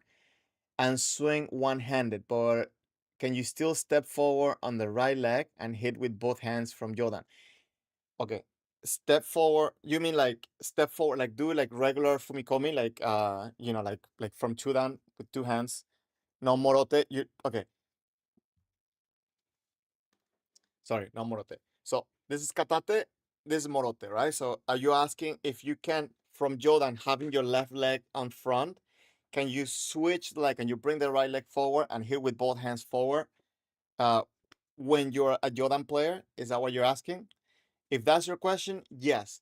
Speaker 1: and swing one-handed, but can you still step forward on the right leg and hit with both hands from Yodan? Okay. Step forward. You mean like step forward, like do like regular Fumikomi, like like from Chudan with two hands. No morote. You okay. Sorry, no morote. So this is katate, this is morote, right? So are you asking if you can from Yodan having your left leg on front, can you switch like and you bring the right leg forward and hit with both hands forward? Uh, when you're a Yodan player? Is that what you're asking? If that's your question, yes.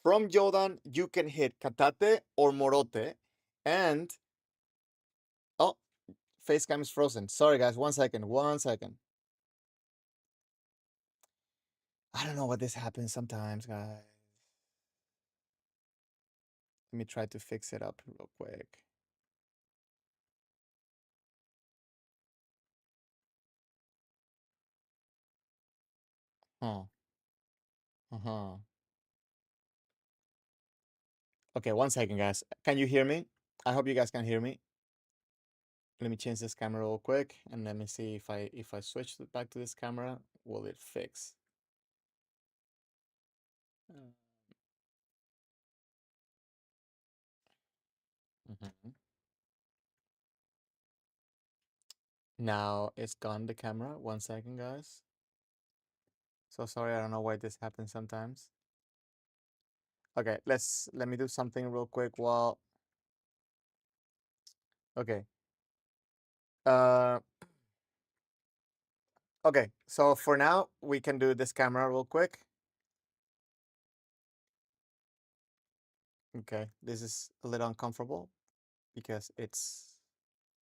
Speaker 1: From Yodan, you can hit katate or morote. And, oh, face cam is frozen. Sorry, guys. 1 second. 1 second. I don't know what this happens sometimes, guys. Let me try to fix it up real quick. Huh. Uh-huh. Okay, 1 second, guys. Can you hear me? I hope you guys can hear me. Let me change this camera real quick and let me see if I switch back to this camera, will it fix? Mhm. Now it's gone the camera. 1 second, guys. So sorry, I don't know why this happens sometimes. Okay, let me do something real quick while okay. Uh okay, so for now we can do this camera real quick. Okay, this is a little uncomfortable because it's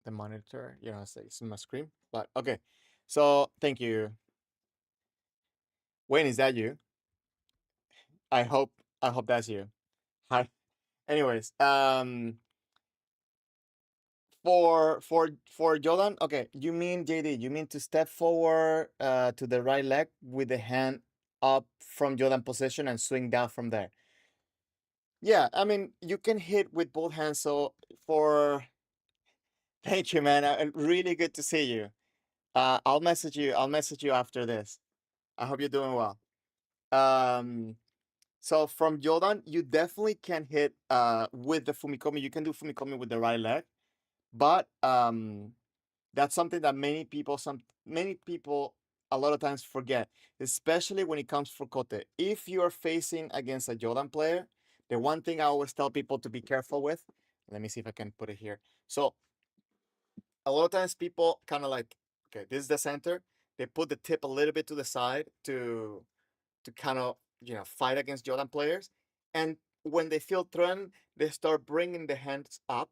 Speaker 1: the monitor, it's in my screen. But okay. So thank you. Wayne, is that you? I hope I hope that's you. Hi. Anyways, for Jordan, okay, you mean JD, you mean to step forward to the right leg with the hand up from Jordan position and swing down from there. Yeah, I mean you can hit with both hands. So for thank you, man. Really good to see you. I'll message you. I'll message you after this. I hope you're doing well. Um, so from Jordan, you definitely can hit with the Fumikomi. You can do Fumikomi with the right leg, but that's something that many people a lot of times forget, especially when it comes for kote. If you're facing against a Yodan player, the one thing I always tell people to be careful with, let me see if I can put it here. So a lot of times people kind of like, okay, this is the center. They put the tip a little bit to the side to kind of fight against Jordan players, and when they feel threatened, they start bringing the hands up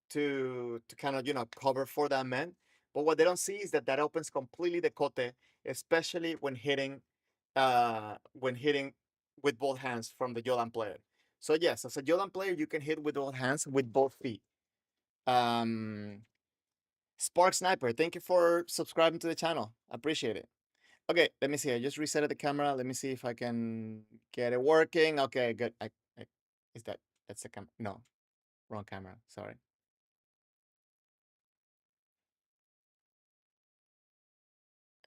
Speaker 1: to kind of cover for that man. But what they don't see is that that opens completely the kote, especially when hitting with both hands from the Jordan player. So yes, as a Jordan player, you can hit with both hands with both feet. Um, Spark Sniper, thank you for subscribing to the channel. I appreciate it. Okay, let me see. I just reset the camera. Let me see if I can get it working. Okay, good. Is that's the camera? No, wrong camera. Sorry.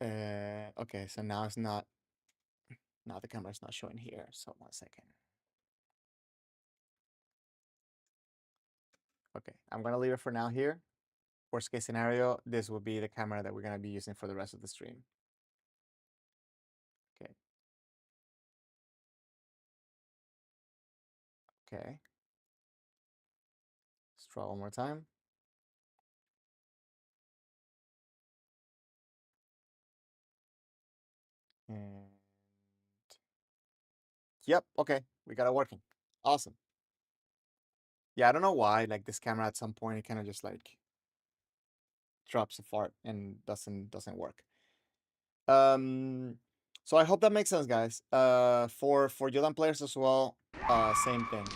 Speaker 1: Okay, so now it's not. Now the camera's not showing here. So 1 second. Okay, I'm gonna leave it for now here. Worst case scenario, this will be the camera that we're gonna be using for the rest of the stream. Okay. Okay. Let's try one more time. And yep. Okay, we got it working. Awesome. Yeah, I don't know why. Like this camera at some point it kind of just like drops a fart and doesn't work. Um, so I hope that makes sense, guys. For Yodan players as well, same thing.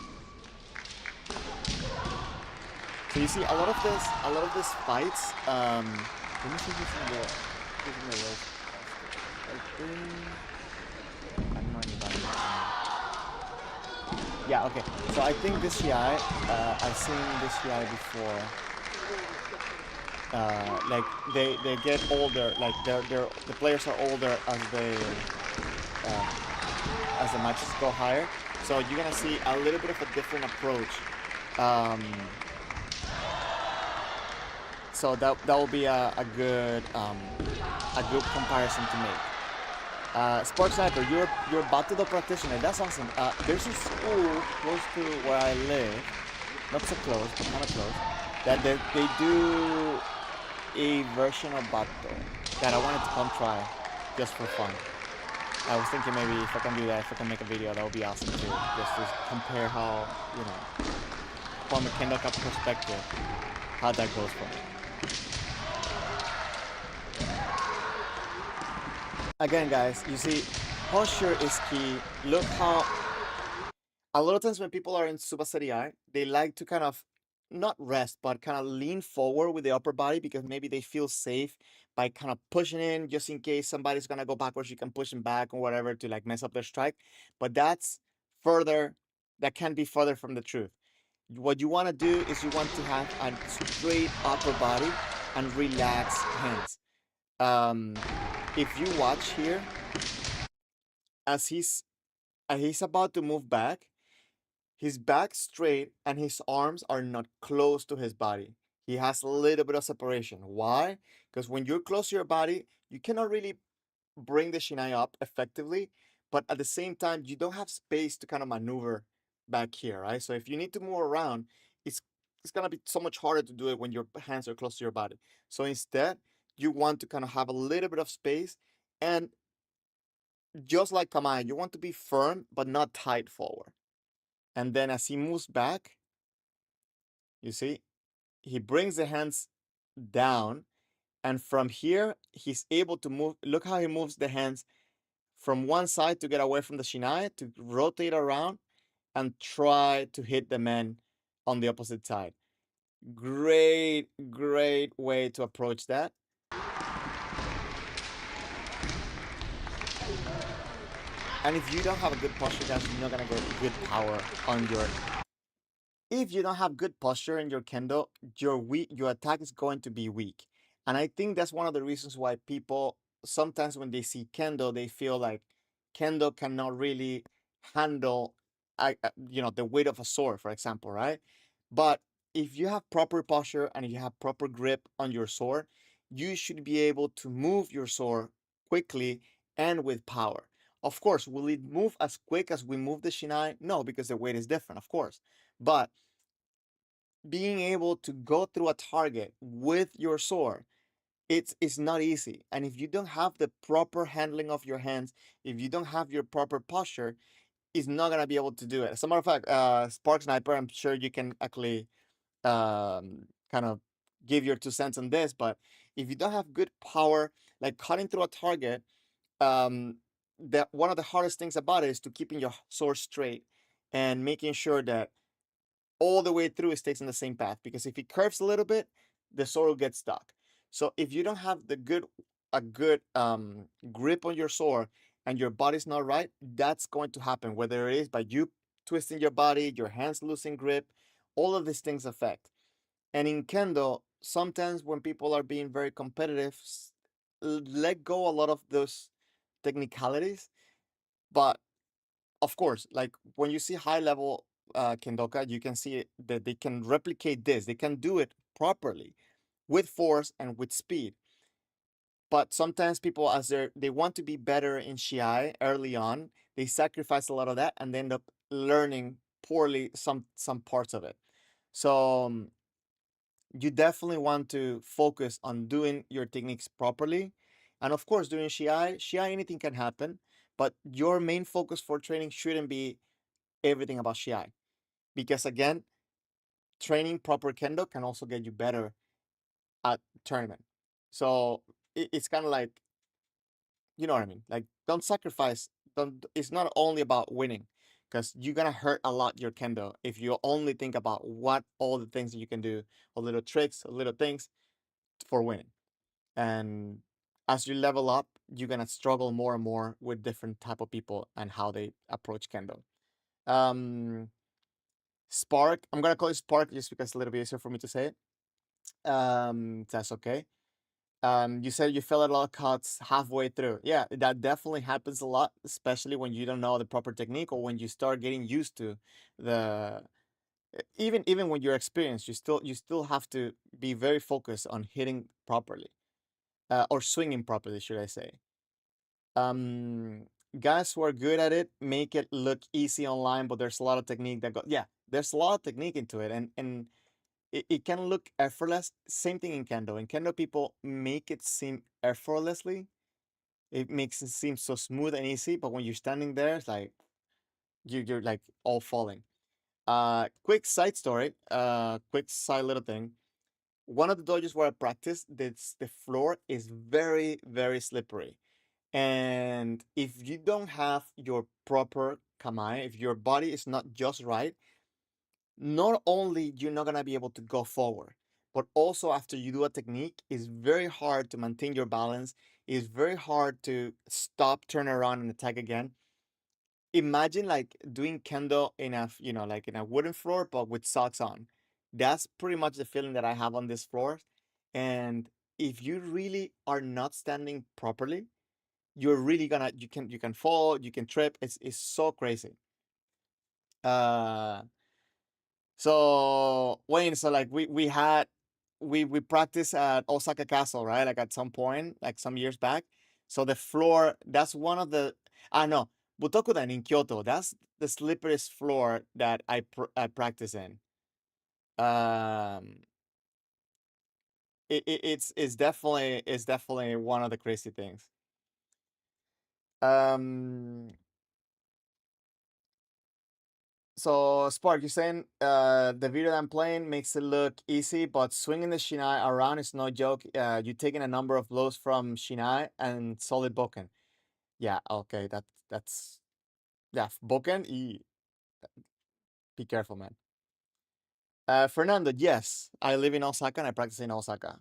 Speaker 1: So you see a lot of this fights. Let me see who's in the world. I think I don't know anybody. Yeah, okay. So I think this Shiai, I've seen this Shiai before. Like they get older, like the players are older uh, as the matches go higher. So you're gonna see a little bit of a different approach. Um, so that will be a good comparison to make. Sports Sniper, you're a Battle practitioner. That's awesome. There's a school close to where I live, not so close, but kind of close. That they do a version of Bato that I wanted to come try, just for fun. I was thinking maybe if I can do that, if I can make a video, that would be awesome too. Just to compare how, from a Kendo Cup perspective, how that goes for me. Again, guys, you see, posture is key. Look how a lot of times when people are in Subasari, they like to kind of not rest, but kind of lean forward with the upper body because maybe they feel safe by kind of pushing in just in case somebody's gonna go backwards, you can push them back or whatever to like mess up their strike. But further, that can be further from the truth. What you want to do is you want to have a straight upper body and relaxed hands. Um, if you watch here, as he's about to move back, his back straight and his arms are not close to his body. He has a little bit of separation. Why? Because when you're close to your body, you cannot really bring the shinai up effectively, but at the same time, you don't have space to kind of maneuver back here, right? So if you need to move around, it's it's gonna be so much harder to do it when your hands are close to your body. So instead, you want to kind of have a little bit of space, and just like Kamae, you want to be firm but not tight forward. And then as he moves back, you see, he brings the hands down, and from here, he's able to move. Look how he moves the hands from one side to get away from the shinai, to rotate around and try to hit the man on the opposite side. Great, great way to approach that. And if you don't have a good posture, guys, you're not gonna get good power on your. If you don't have good posture in your kendo, your attack is going to be weak. And I think that's one of the reasons why people sometimes when they see kendo, they feel like kendo cannot really handle the weight of a sword, for example, right? But if you have proper posture and if you have proper grip on your sword, you should be able to move your sword quickly and with power. Of course, will it move as quick as we move the shinai? No, because the weight is different, of course. But being able to go through a target with your sword, it's not easy. And if you don't have the proper handling of your hands, if you don't have your proper posture, it's not gonna be able to do it. As a matter of fact, Spark Sniper, I'm sure you can actually kind of give your 2 cents on this, but if you don't have good power, like cutting through a target, that one of the hardest things about it is to keeping your sword straight and making sure that all the way through it stays in the same path, because if it curves a little bit, the sword will get stuck. So if you don't have a good grip on your sword and your body's not right, that's going to happen, whether it is by you twisting your body, your hands losing grip, all of these things affect. And in kendo, sometimes when people are being very competitive, let go a lot of those technicalities. But of course, like when you see high level kendoka, you can see that they can replicate this. They can do it properly with force and with speed. But sometimes people, as they want to be better in Shiai early on, they sacrifice a lot of that and they end up learning poorly some parts of it. So you definitely want to focus on doing your techniques properly. And of course, during Shiai, anything can happen. But your main focus for training shouldn't be everything about Shiai. Because again, training proper kendo can also get you better at tournament. So it's kind of like, you know what I mean? Like, don't sacrifice. Don't. It's not only about winning, because you're gonna hurt a lot your kendo if you only think about what all the things that you can do, or little tricks, or little things for winning. And as you level up, you're gonna struggle more and more with different type of people and how they approach kendo. Um, Spark. I'm gonna call it Spark just because it's a little bit easier for me to say it. That's okay. You said you fell a lot of cuts halfway through. Yeah, that definitely happens a lot, especially when you don't know the proper technique or when you start getting used to the even when you're experienced, you still have to be very focused on hitting properly, or swinging properly, should I say. Um, Guys who are good at it make it look easy online, but there's a lot of technique that go. Yeah, there's a lot of technique into it, and it can look effortless. Same thing in kendo. In kendo, people make it seem effortlessly. It makes it seem so smooth and easy, but when you're standing there, it's like you're like all falling. Quick side story. Quick side little thing. One of the dojos where I practice, the floor is very very slippery, and if you don't have your proper kamae, if your body is not just right, not only you're not gonna be able to go forward, but also after you do a technique, it's very hard to maintain your balance. It's very hard to stop, turn around, and attack again. Imagine like doing kendo in a like in a wooden floor, but with socks on. That's pretty much the feeling that I have on this floor. And if you really are not standing properly, you're really gonna you can fall, you can trip. It's so crazy. Uh So Wayne, so like we practiced at Osaka Castle, right? Like at some point, like some years back. So the floor, that's one of the no, Butokudan in Kyoto. That's the slipperiest floor that I practice in. Um, it's definitely one of the crazy things. Um, So Spark, you're saying the video that I'm playing makes it look easy, but swinging the Shiai around is no joke. You're taking a number of blows from Shiai and solid Boken. Yeah, okay, that's yeah, Boken. Be careful, man. Fernando, yes, I live in Osaka and I practice in Osaka.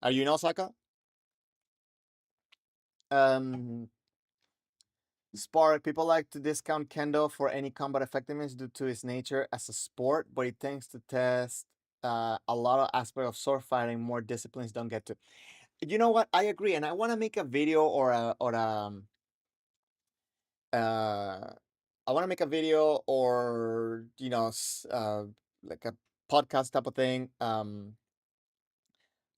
Speaker 1: Are you in Osaka? Um, Spark, people like to discount Kendo for any combat effectiveness due to its nature as a sport, but it tends to test a lot of aspects of sword fighting more disciplines don't get to. You know what? I agree, and I want to make a video uh, I want to make a video or like a podcast type of thing,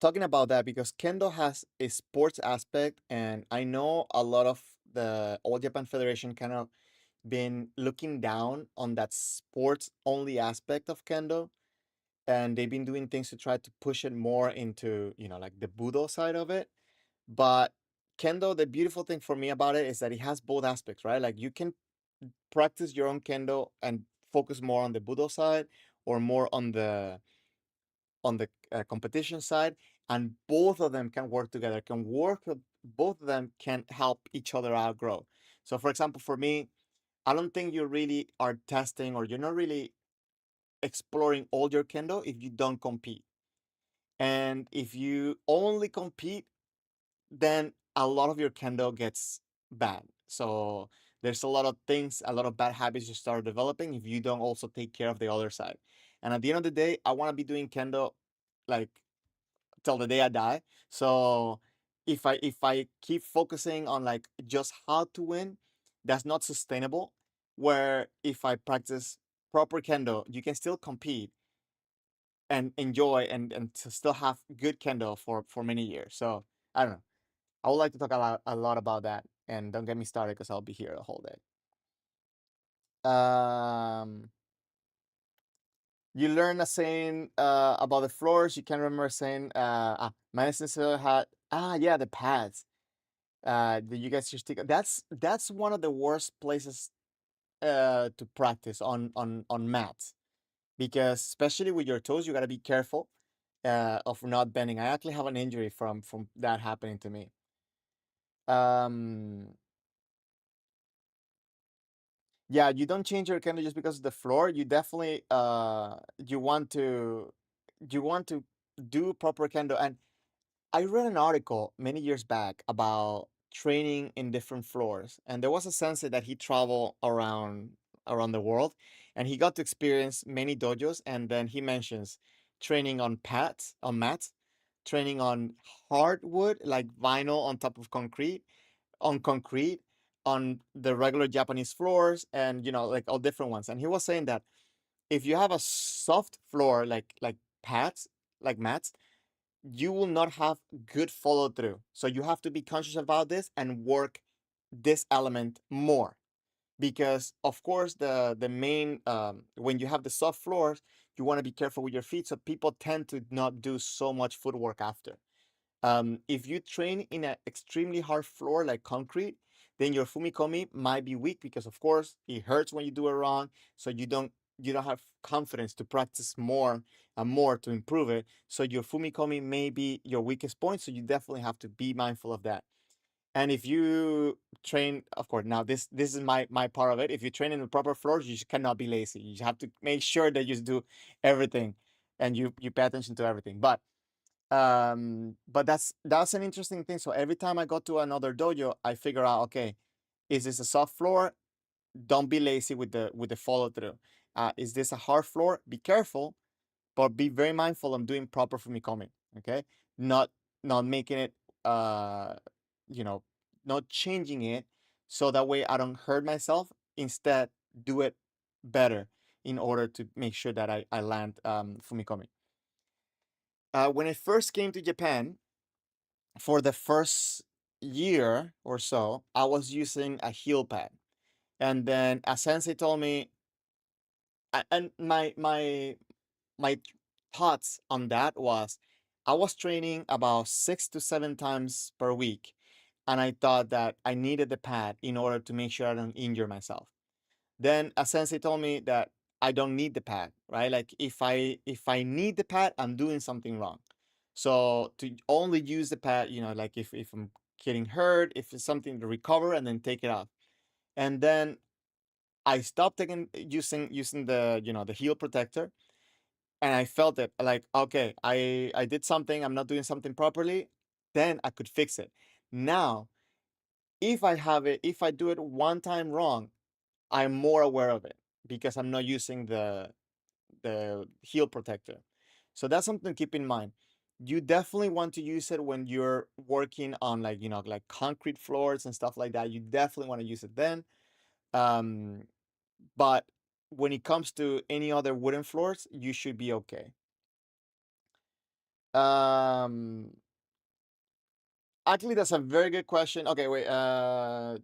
Speaker 1: talking about that because Kendo has a sports aspect, and I know a lot of the All Japan Federation kind of been looking down on that sports only aspect of kendo, and they've been doing things to try to push it more into like the budo side of it. But kendo, the beautiful thing for me about it is that it has both aspects, right? Like you can practice your own kendo and focus more on the budo side or more on the competition side, and both of them can work together, can work, both of them can help each other out grow. So for example, for me, I don't think you really are testing or you're not really exploring all your kendo if you don't compete. And if you only compete, then a lot of your kendo gets bad. So there's a lot of things, a lot of bad habits you start developing if you don't also take care of the other side. And at the end of the day, I want to be doing kendo like till the day I die. So if I keep focusing on like just how to win, that's not sustainable. Where if I practice proper kendo, you can still compete and enjoy and to still have good kendo for many years. So I don't know. I would like to talk a lot about that, and don't get me started because I'll be here the whole day. Um, you learn a saying about the floors. You can remember saying my sensei had yeah, the pads. That you guys just take. That's one of the worst places to practice on mats. because especially with your toes, you got to be careful of not bending. I actually have an injury from that happening to me. Um, yeah, you don't change your kendo just because of the floor. You definitely you want to do proper kendo. And I read an article many years back about training in different floors, and there was a sensei that he traveled around the world, and he got to experience many dojos. And then he mentions training on mats, training on hardwood like vinyl on top of concrete, on the regular Japanese floors, and like all different ones. And he was saying that if you have a soft floor like pads, like mats, you will not have good follow through. So you have to be conscious about this and work this element more, because of course the main when you have the soft floors, you want to be careful with your feet. So people tend to not do so much footwork after. If you train in an extremely hard floor like concrete, then your Fumikomi might be weak, because of course it hurts when you do it wrong. So you don't have confidence to practice more and more to improve it. So your Fumikomi may be your weakest point. So you definitely have to be mindful of that. And if you train, of course, now this is my part of it. If you train in the proper floors, you just cannot be lazy. You just have to make sure that you just do everything, and you pay attention to everything. But that's an interesting thing. So every time I go to another dojo, I figure out, okay, is this a soft floor? Don't be lazy with the follow through. Is this a hard floor? Be careful, but be very mindful of doing proper fumikomi. Okay, not not making it uh you know not changing it, so that way I don't hurt myself. Instead, do it better in order to make sure that I land fumikomi. When I first came to Japan, for the first year or so, I was using a heel pad. And then a sensei told me, and my thoughts on that was, I was training about 6 to 7 times per week, and I thought that I needed the pad in order to make sure I don't injure myself. Then a sensei told me that I don't need the pad, right? Like if I need the pad, I'm doing something wrong. So to only use the pad, like if I'm getting hurt, if it's something to recover, and then take it off. And then I stopped taking using the heel protector, and I felt it like, okay, I did something, I'm not doing something properly, then I could fix it. Now, if I do it one time wrong, I'm more aware of it because I'm not using the heel protector. So that's something to keep in mind. You definitely want to use it when you're working on, like, like concrete floors and stuff like that. You definitely want to use it then. Um, but when it comes to any other wooden floors, you should be okay. Um, Actually, that's a very good question. Okay, wait. I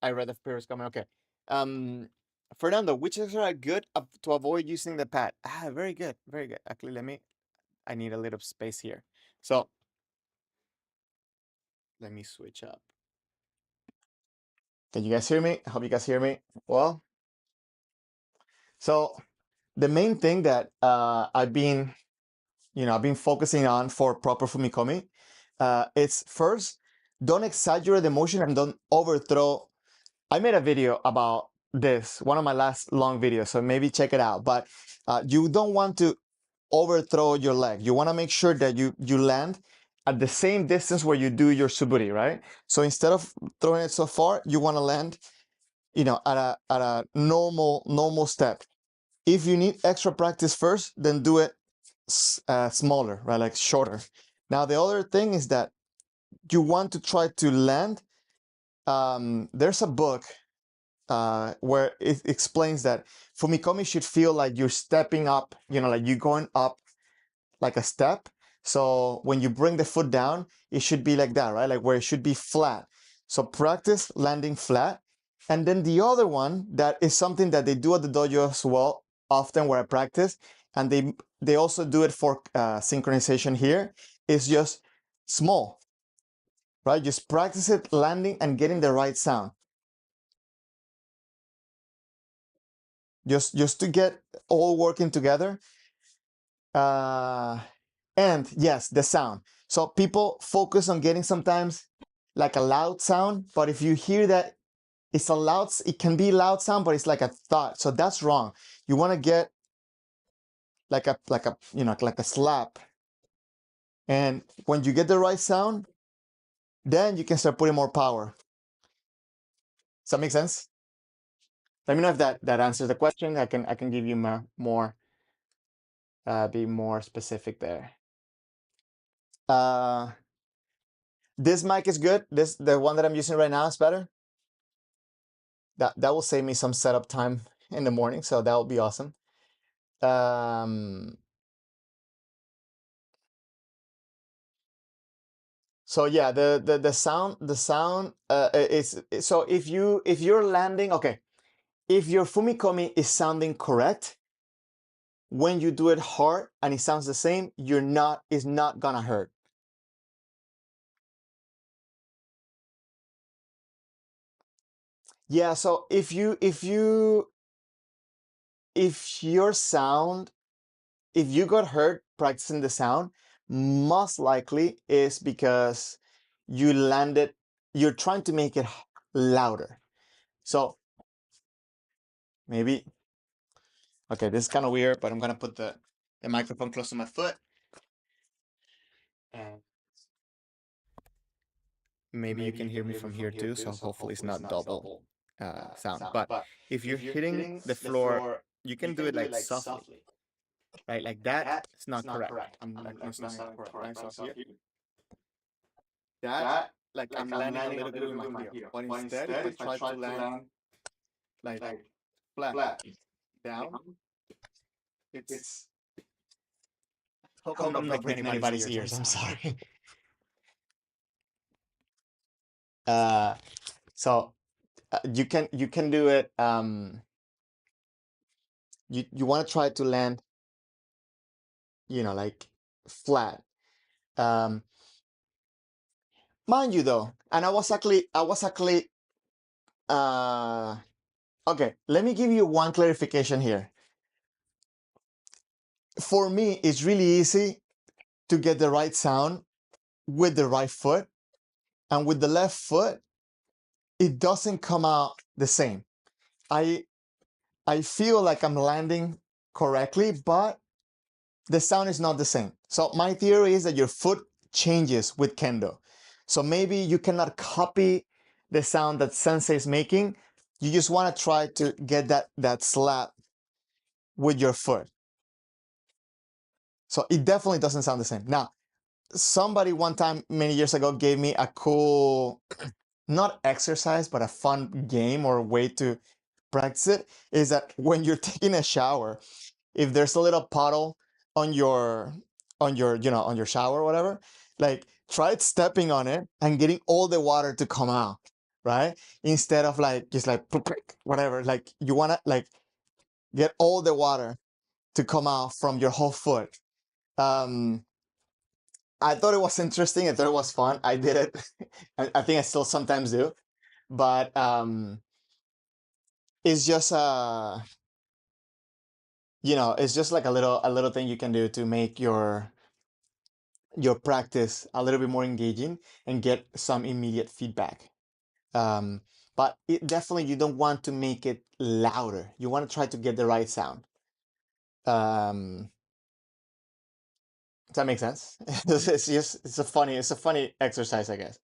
Speaker 1: read the previous comment. Okay. Um, Fernando, which is are good to avoid using the pad? Very good, very good. Actually, I need a little space here. So let me switch up. Can you guys hear me? I hope you guys hear me well. So the main thing that I've been focusing on for proper fumikomi, it's first, don't exaggerate the motion and don't overthrow. I made a video about this, one of my last long videos, so maybe check it out. But you don't want to overthrow your leg. You want to make sure that you land at the same distance where you do your suburi, right? So instead of throwing it so far, you want to land, at a normal step. If you need extra practice first, then do it smaller, right? Like shorter. Now the other thing is that you want to try to land. There's a book where it explains that Fumikomi should feel like you're stepping up, like you're going up like a step. So when you bring the foot down, it should be like that, right? Like where it should be flat. So practice landing flat. And then the other one that is something that they do at the dojo as well, often where I practice, and they also do it for synchronization here, is just small, right? Just practice it landing and getting the right sound. Just to get all working together. And yes, the sound. So people focus on getting sometimes like a loud sound, but if you hear that it's a loud, it can be loud sound, but it's like a thought. So that's wrong. You want to get like a like a slap. And when you get the right sound, then you can start putting more power. Does that make sense? Let me know if that answers the question. I can give you more be more specific there. Uh, this mic is good. The one that I'm using right now is better. That will save me some setup time in the morning, so that will be awesome. So yeah, the sound is so if you're landing, okay, if your Fumikomi is sounding correct, when you do it hard and it sounds the same, it's not gonna hurt. Yeah, so if your sound, if you got hurt practicing the sound, most likely is because you landed, you're trying to make it louder. So maybe, okay, this is kind of weird, but I'm gonna put the microphone close to my foot. And maybe you can hear me from here too, so hopefully it's not double sound. But if you're hitting the floor, you can do it like softly, right? Like that, it's not correct. I'm like not sounding correct, right? So here, that, like I'm landing a little bit with my heel. But instead, if I try to land like flat down, it's, hope I'm not breaking anybody's ears. I'm sorry. uh, so you can do it. You want to try to land, like flat. Um, mind you though, and I was actually uh okay, let me give you one clarification here. For me, it's really easy to get the right sound with the right foot, and with the left foot, it doesn't come out the same. I I feel like I'm landing correctly, but the sound is not the same. So my theory is that your foot changes with Kendo. So maybe you cannot copy the sound that Sensei is making. You just want to try to get that slap with your foot. So it definitely doesn't sound the same. Now, somebody one time many years ago gave me a cool, not exercise, but a fun game or way to practice it, is that when you're taking a shower, if there's a little puddle on your on your shower or whatever, like try stepping on it and getting all the water to come out, right? Instead of like just like whatever, like you want to like get all the water to come out from your whole foot. um I thought it was interesting. I thought it was fun. I did it. I think I still sometimes do, but it's just it's just like a little thing you can do to make your practice a little bit more engaging and get some immediate feedback. Um, but definitely you don't want to make it louder. You want to try to get the right sound. Does that make sense? It's a funny exercise, I guess.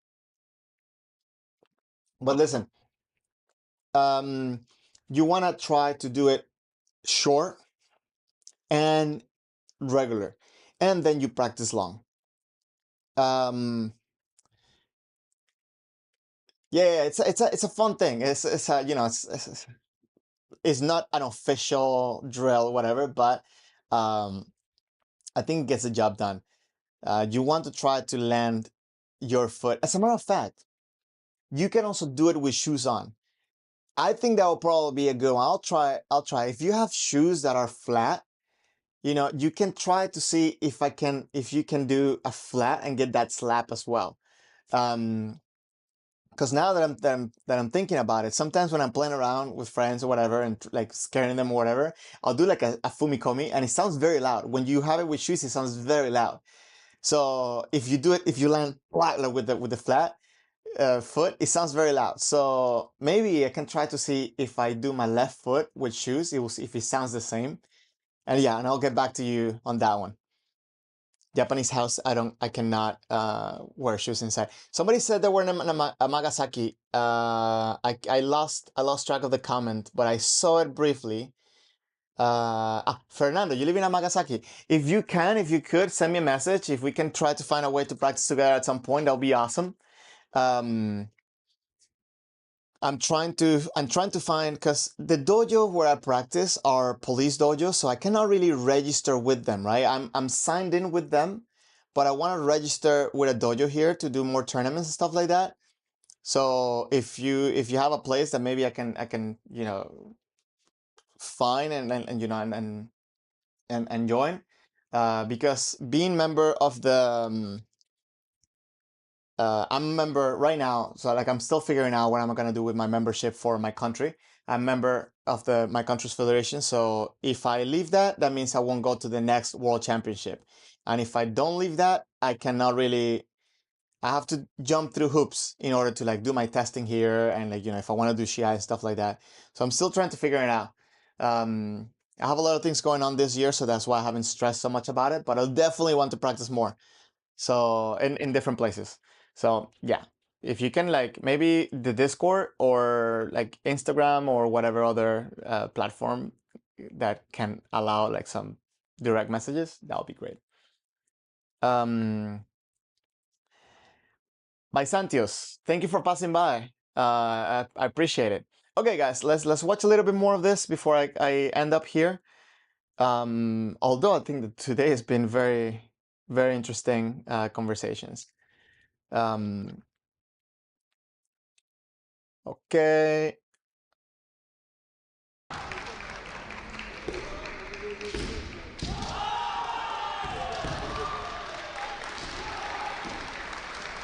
Speaker 1: But listen, um, you want to try to do it short and regular, and then you practice long. Um, yeah, it's a fun thing. It's a it's not an official drill, whatever, but um, I think it gets the job done. You want to try to land your foot. As a matter of fact, you can also do it with shoes on. I think that will probably be a good one. I'll try. If you have shoes that are flat, you can try to see if you can do a flat and get that slap as well. Um, Because now that I'm thinking about it, sometimes when I'm playing around with friends or whatever and like scaring them or whatever, I'll do like a Fumikomi, and it sounds very loud. When you have it with shoes, it sounds very loud. So if you do it, if you land flat like with the flat foot, it sounds very loud. So maybe I can try to see if I do my left foot with shoes, if it sounds the same. And yeah, and I'll get back to you on that one. Japanese house, I cannot wear shoes inside. Somebody said they were in Amagasaki. I lost track of the comment, but I saw it briefly. Fernando, you live in Amagasaki. If you could, send me a message. If we can try to find a way to practice together at some point, that'll be awesome. Um, I'm trying to find, because the dojo where I practice are police dojos, so I cannot really register with them, right? I'm signed in with them, but I want to register with a dojo here to do more tournaments and stuff like that. So if you have a place that maybe I can find and and join, because being member of the I'm a member right now, so like I'm still figuring out what I'm gonna do with my membership for my country. I'm a member of my country's federation, so if I leave that, that means I won't go to the next World Championship. And if I don't leave that, I cannot really. I have to jump through hoops in order to like do my testing here and like if I want to do Shiai and stuff like that. So I'm still trying to figure it out. I have a lot of things going on this year, so that's why I haven't stressed so much about it. But I'll definitely want to practice more. So in different places. So yeah, if you can like maybe the Discord or like Instagram or whatever other platform that can allow like some direct messages, that would be great. Um, by Santios, thank you for passing by. I appreciate it. Okay, guys, let's watch a little bit more of this before I end up here. Although I think that today has been very, very interesting conversations. Um, okay.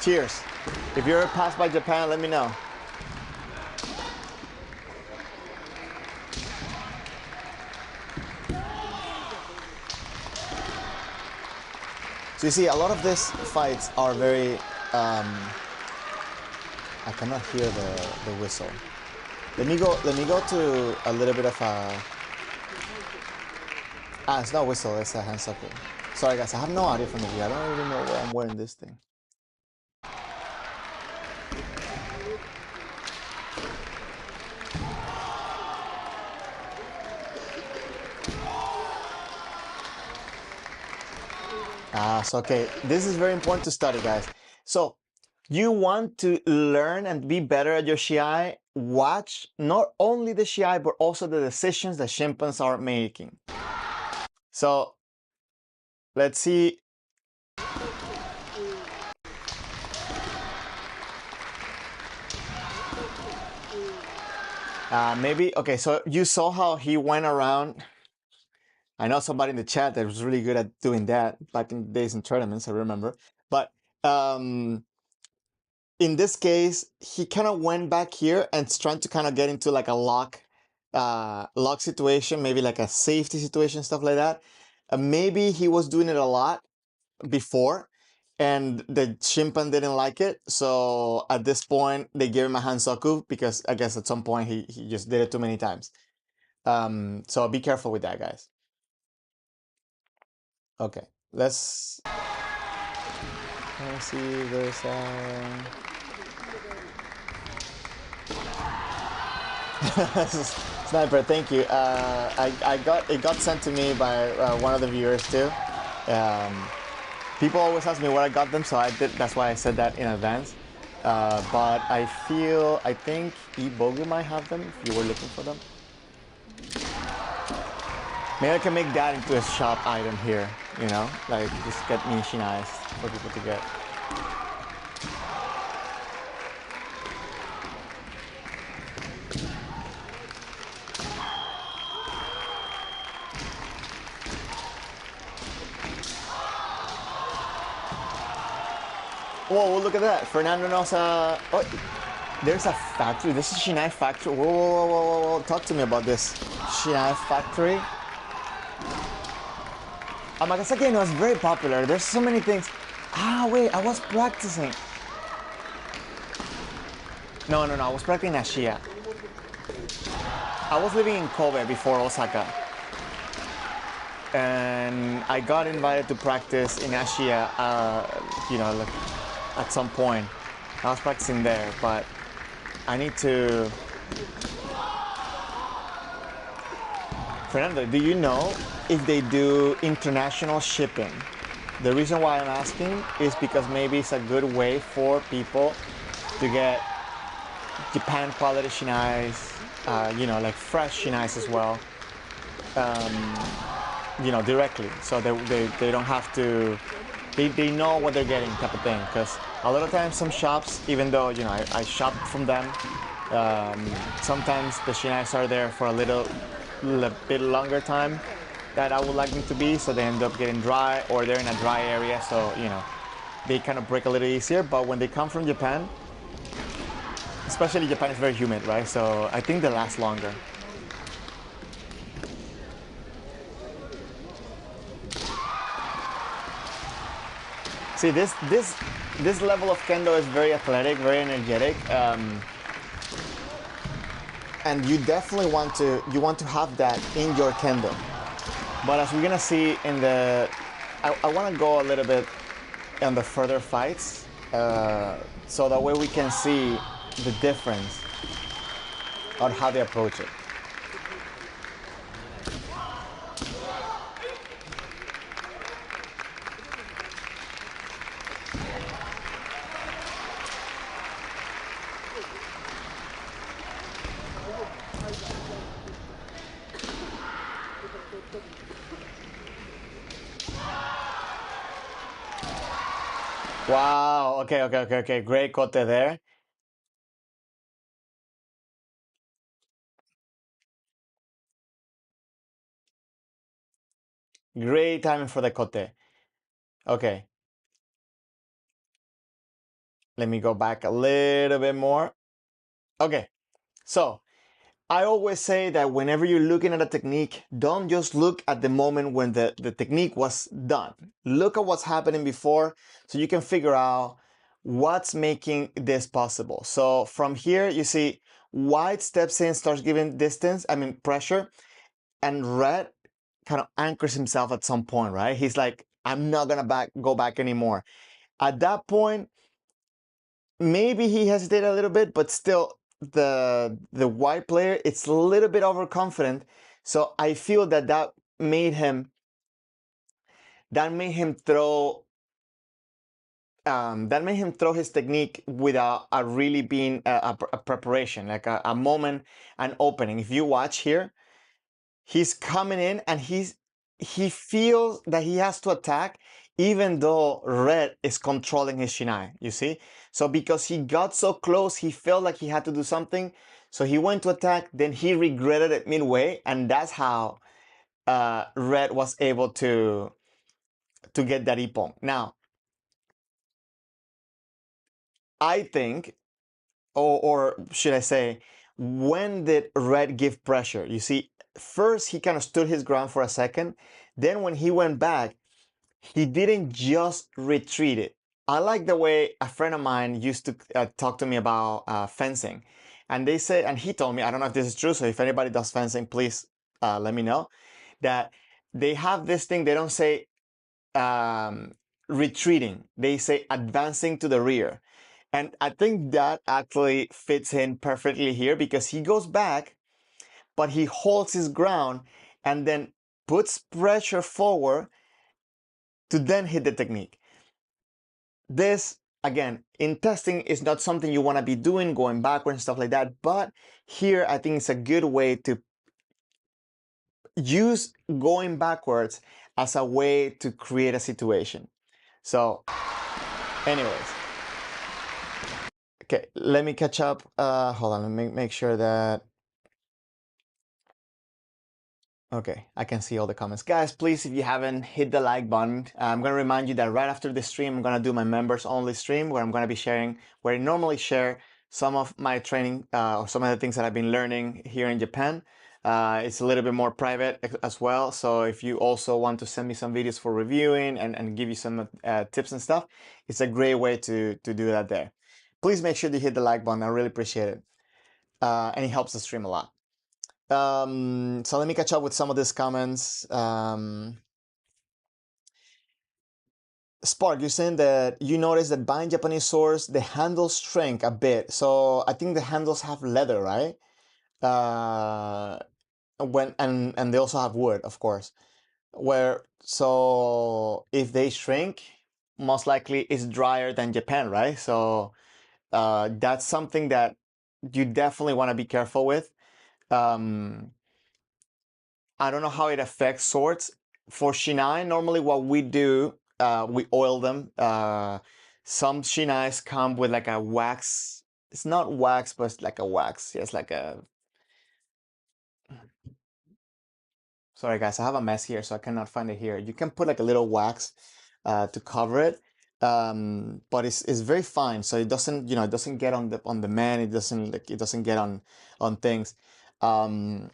Speaker 1: Cheers. If you're passed by Japan, let me know. So you see, a lot of these fights are very. I cannot hear the whistle. Let me go to a little bit of a. It's not a whistle. It's a hand sucker. Sorry, guys. I have no audio from the video. I don't even know where I'm wearing this thing. So okay. This is very important to study, guys. So you want to learn and be better at your Shiai, watch not only the Shiai, but also the decisions that Shimpans are making. So let's see. Maybe, okay, so you saw how he went around. I know somebody in the chat that was really good at doing that back in the days in tournaments, I remember. But in this case, he kind of went back here and trying to kind of get into like a lock situation, maybe like a safety situation, stuff like that. Maybe he was doing it a lot before, and the Shimpan didn't like it. So at this point, they gave him a Hansoku because I guess at some point he just did it too many times. So be careful with that, guys. Okay, let's see. There's Sniper. Thank you. It got sent to me by one of the viewers too. People always ask me where I got them, so I did. That's why I said that in advance. But I think Ibogu might have them if you were looking for them. Maybe I can make that into a shop item here, like just get me Shinais for people to get. Whoa, look at that. Fernando knows There's a factory. This is Shiai factory. Whoa, whoa, whoa, whoa, whoa. Talk to me about this Shiai factory. Amagasaki was very popular. There's so many things. Ah, wait, I was practicing. No, no, no. I was practicing at Shiai. I was living in Kobe before Osaka, and I got invited to practice in Ashia. Like at some point, I was practicing there, but I need to. Fernando, do you know if they do international shipping? The reason why I'm asking is because maybe it's a good way for people to get Japan quality shinais, like fresh shinais as well, directly. So they don't have to, they know what they're getting type of thing. Because a lot of times some shops, even though, I shop from them, sometimes the shinais are there for a little bit longer time that I would like them to be, so they end up getting dry, or they're in a dry area, so they kind of break a little easier. But when they come from Japan, especially Japan is very humid, right? So I think they last longer. See, this level of kendo is very athletic, very energetic, and you definitely want to have that in your kendo. But as we're gonna see in I want to go a little bit on the further fights, so that way we can see the difference on how they approach it. Wow. Okay. Okay. Okay. Okay. Great kote there. Great timing for the kote. Okay. Let me go back a little bit more. Okay. So I always say that whenever you're looking at a technique, don't just look at the moment when the technique was done. Look at what's happening before so you can figure out what's making this possible. So from here, you see white steps in, starts giving pressure, and red kind of anchors himself at some point, right? He's like, I'm not gonna go back anymore. At that point, maybe he hesitated a little bit, but still the white player, it's a little bit overconfident. So I feel made him that made him throw his technique without a really being a preparation, like a moment, an opening. If you watch here, he's coming in and he feels that he has to attack even though red is controlling his shinai, you see? So because he got so close, he felt like he had to do something, so he went to attack, then he regretted it midway, and that's how red was able to get that ippon. Now I think, or should I say, when did red give pressure? You see, first he kind of stood his ground for a second, then when he went back, he didn't just retreat it. I like the way a friend of mine used to talk to me about fencing. And they said, and he told me, I don't know if this is true, so if anybody does fencing, please let me know, that they have this thing, they don't say um, retreating, they say advancing to the rear. And I think that actually fits in perfectly here because he goes back, but he holds his ground and then puts pressure forward to then hit the technique. This, again, in testing is not something you want to be doing, going backward and stuff like that. But here, I think it's a good way to use going backwards as a way to create a situation. So, anyways, okay, let me catch up. Hold on, let me make sure that. Okay, I can see all the comments. Guys, please, if you haven't hit the like button, I'm going to remind you that right after the stream, I'm going to do my members only stream where I'm going to be sharing, where I normally share some of my training or some of the things that I've been learning here in Japan. It's a little bit more private as well. So if you also want to send me some videos for reviewing and give you some tips and stuff, it's a great way to do that there. Please make sure to hit the like button. I really appreciate it. And it helps the stream a lot. So let me catch up with some of these comments. Spark, you're saying that you noticed that buying Japanese swords, the handles shrink a bit. So I think the handles have leather, right? Uh, and they also have wood, of course. Where so if they shrink, most likely it's drier than Japan, right? So that's something that you definitely want to be careful with. Um, I don't know how it affects swords. For Shinai, normally what we do, we oil them. Some Shinais come with like a wax. It's not wax, but it's like a wax. It's like a. Sorry, guys, I have a mess here, so I cannot find it here. You can put like a little wax to cover it, but it's very fine, so it doesn't it doesn't get on the man. It doesn't get on things. Um,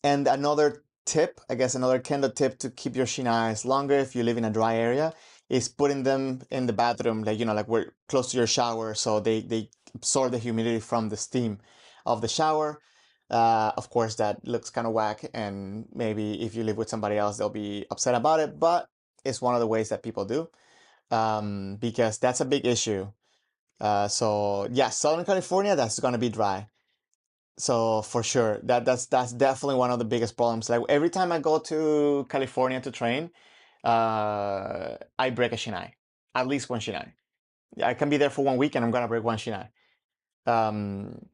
Speaker 1: And another tip, I guess another Kendo tip to keep your shinais longer if you live in a dry area is putting them in the bathroom, like like we're close to your shower, so they absorb the humidity from the steam of the shower. Of course, that looks kind of whack, and maybe if you live with somebody else, they'll be upset about it. But it's one of the ways that people do, because that's a big issue. So yeah, Southern California, that's gonna be dry. So for sure, that's definitely one of the biggest problems. Like every time I go to California to train, I break a shinai, at least one shinai. I can be there for 1 week and I'm gonna break one shinai. Um,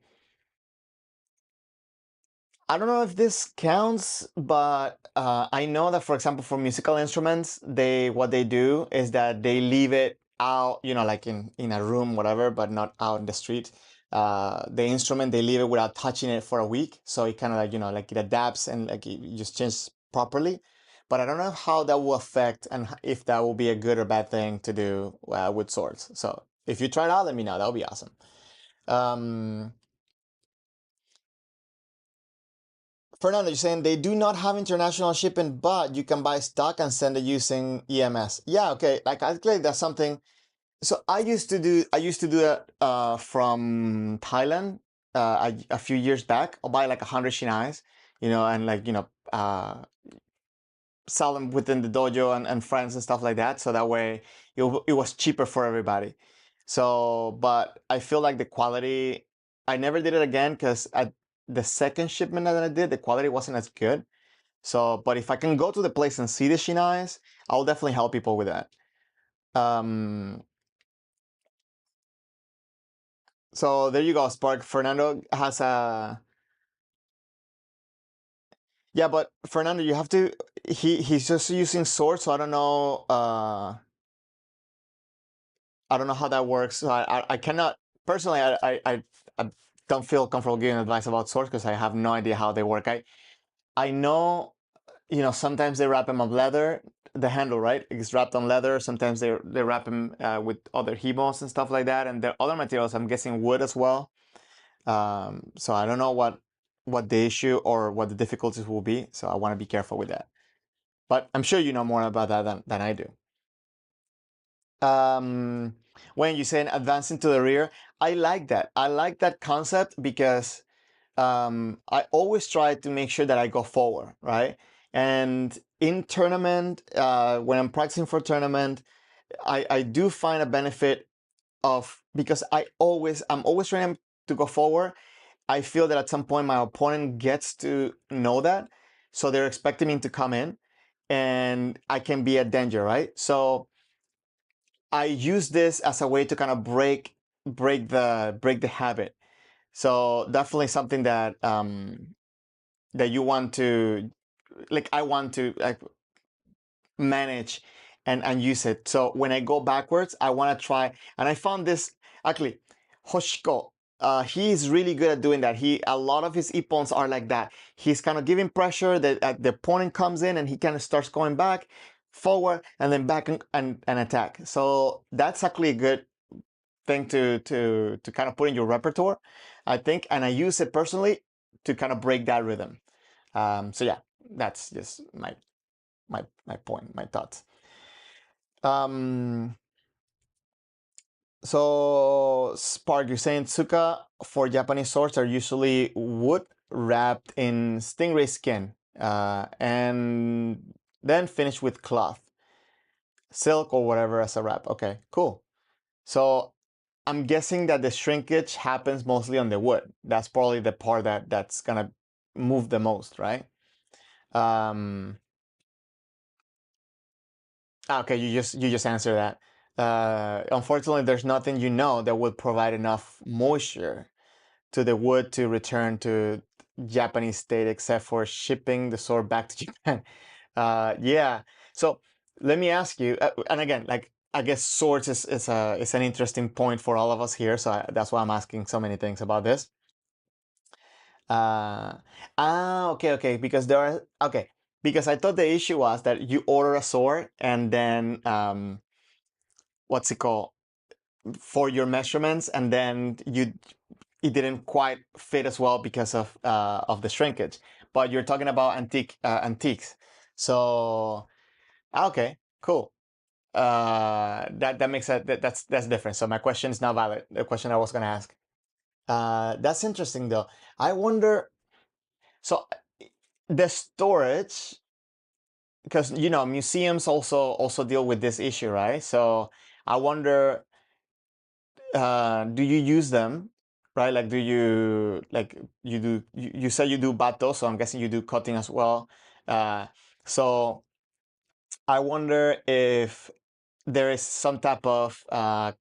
Speaker 1: I don't know if this counts, but I know that, for example, for musical instruments, what they do is that they leave it out, like in a room, whatever, but not out in the street. The instrument, they leave it without touching it for a week, so it kind of like like it adapts and like it just changes properly. But I don't know how that will affect and if that will be a good or bad thing to do with swords. So if you try it out, let me know. That would be awesome. Um, Fernando, you're saying they do not have international shipping, but you can buy stock and send it using EMS. Yeah, okay. Like I think that's something. So I used to do that from Thailand a few years back. I'll buy like 100 shinais, and like sell them within the dojo and friends and stuff like that. So that way it was cheaper for everybody. So, but I feel like the quality, I never did it again because at the second shipment that I did, the quality wasn't as good. So, but if I can go to the place and see the shinais, I'll definitely help people with that. Um, so there you go, Spark. Fernando has a yeah, but Fernando, you have to. He's just using swords, so I don't know. I don't know how that works. So I cannot personally. I don't feel comfortable giving advice about swords because I have no idea how they work. I know sometimes they wrap them on leather. The handle, right? It's wrapped on leather. Sometimes they wrap them with other hemos and stuff like that, and there are other materials. I'm guessing wood as well. So I don't know what the issue or what the difficulties will be. So I want to be careful with that. But I'm sure you know more about that than I do. Um, when you say advancing to the rear, I like that. I like that concept because I always try to make sure that I go forward, right? And in tournament, when I'm practicing for tournament, I do find a benefit of because I'm always trying to go forward. I feel that at some point my opponent gets to know that, so they're expecting me to come in, and I can be a danger, right? So I use this as a way to kind of break the habit. So definitely something that you want to like I want to like manage and use it. So when I go backwards, I want to try. And I found this actually, Hoshiko. He's really good at doing that. A lot of his ippons are like that. He's kind of giving pressure that the opponent comes in and he kind of starts going back, forward, and then back and attack. So that's actually good. thing to kind of put in your repertoire, I think, and I use it personally to kind of break that rhythm. So yeah, that's just my point, my thoughts. Um, so Spark, you're saying tsuka for Japanese swords are usually wood wrapped in stingray skin, and then finished with cloth, silk or whatever as a wrap. Okay, cool. So I'm guessing that the shrinkage happens mostly on the wood. That's probably the part that's gonna move the most, right? Um, okay, you just answered that. Unfortunately, there's nothing that would provide enough moisture to the wood to return to Japanese state, except for shipping the sword back to Japan. Yeah. So let me ask you, and again, like I guess swords is an interesting point for all of us here. So that's why I'm asking so many things about this. Uh, okay, okay, because there are okay, because I thought the issue was that you order a sword and then what's it called for your measurements, and then it didn't quite fit as well because of the shrinkage. But you're talking about antiques, so okay, cool. That makes that's different. So my question is now valid. The question I was gonna ask. That's interesting though. I wonder. So the storage, because museums also deal with this issue, right? So I wonder, do you use them, right? Like, do you like you say you do bato, so I'm guessing you do cutting as well. So I wonder if there is some type of like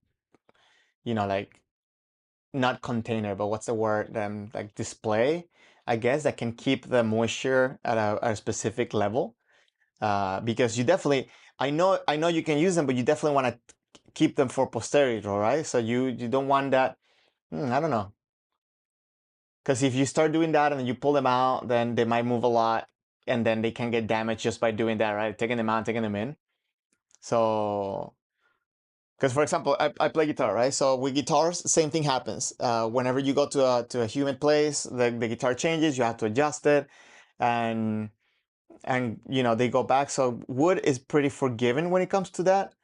Speaker 1: not container, but what's the word? Like display, I guess, that can keep the moisture at a specific level. Because you definitely, I know you can use them, but you definitely want to keep them for posterity, right? So you don't want that. I don't know, because if you start doing that and then you pull them out, then they might move a lot, and then they can get damaged just by doing that, right? Taking them out, taking them in. So, because for example, I play guitar, right? So with guitars, same thing happens. Whenever you go to a humid place, the guitar changes. You have to adjust it, and they go back. So wood is pretty forgiving when it comes to that.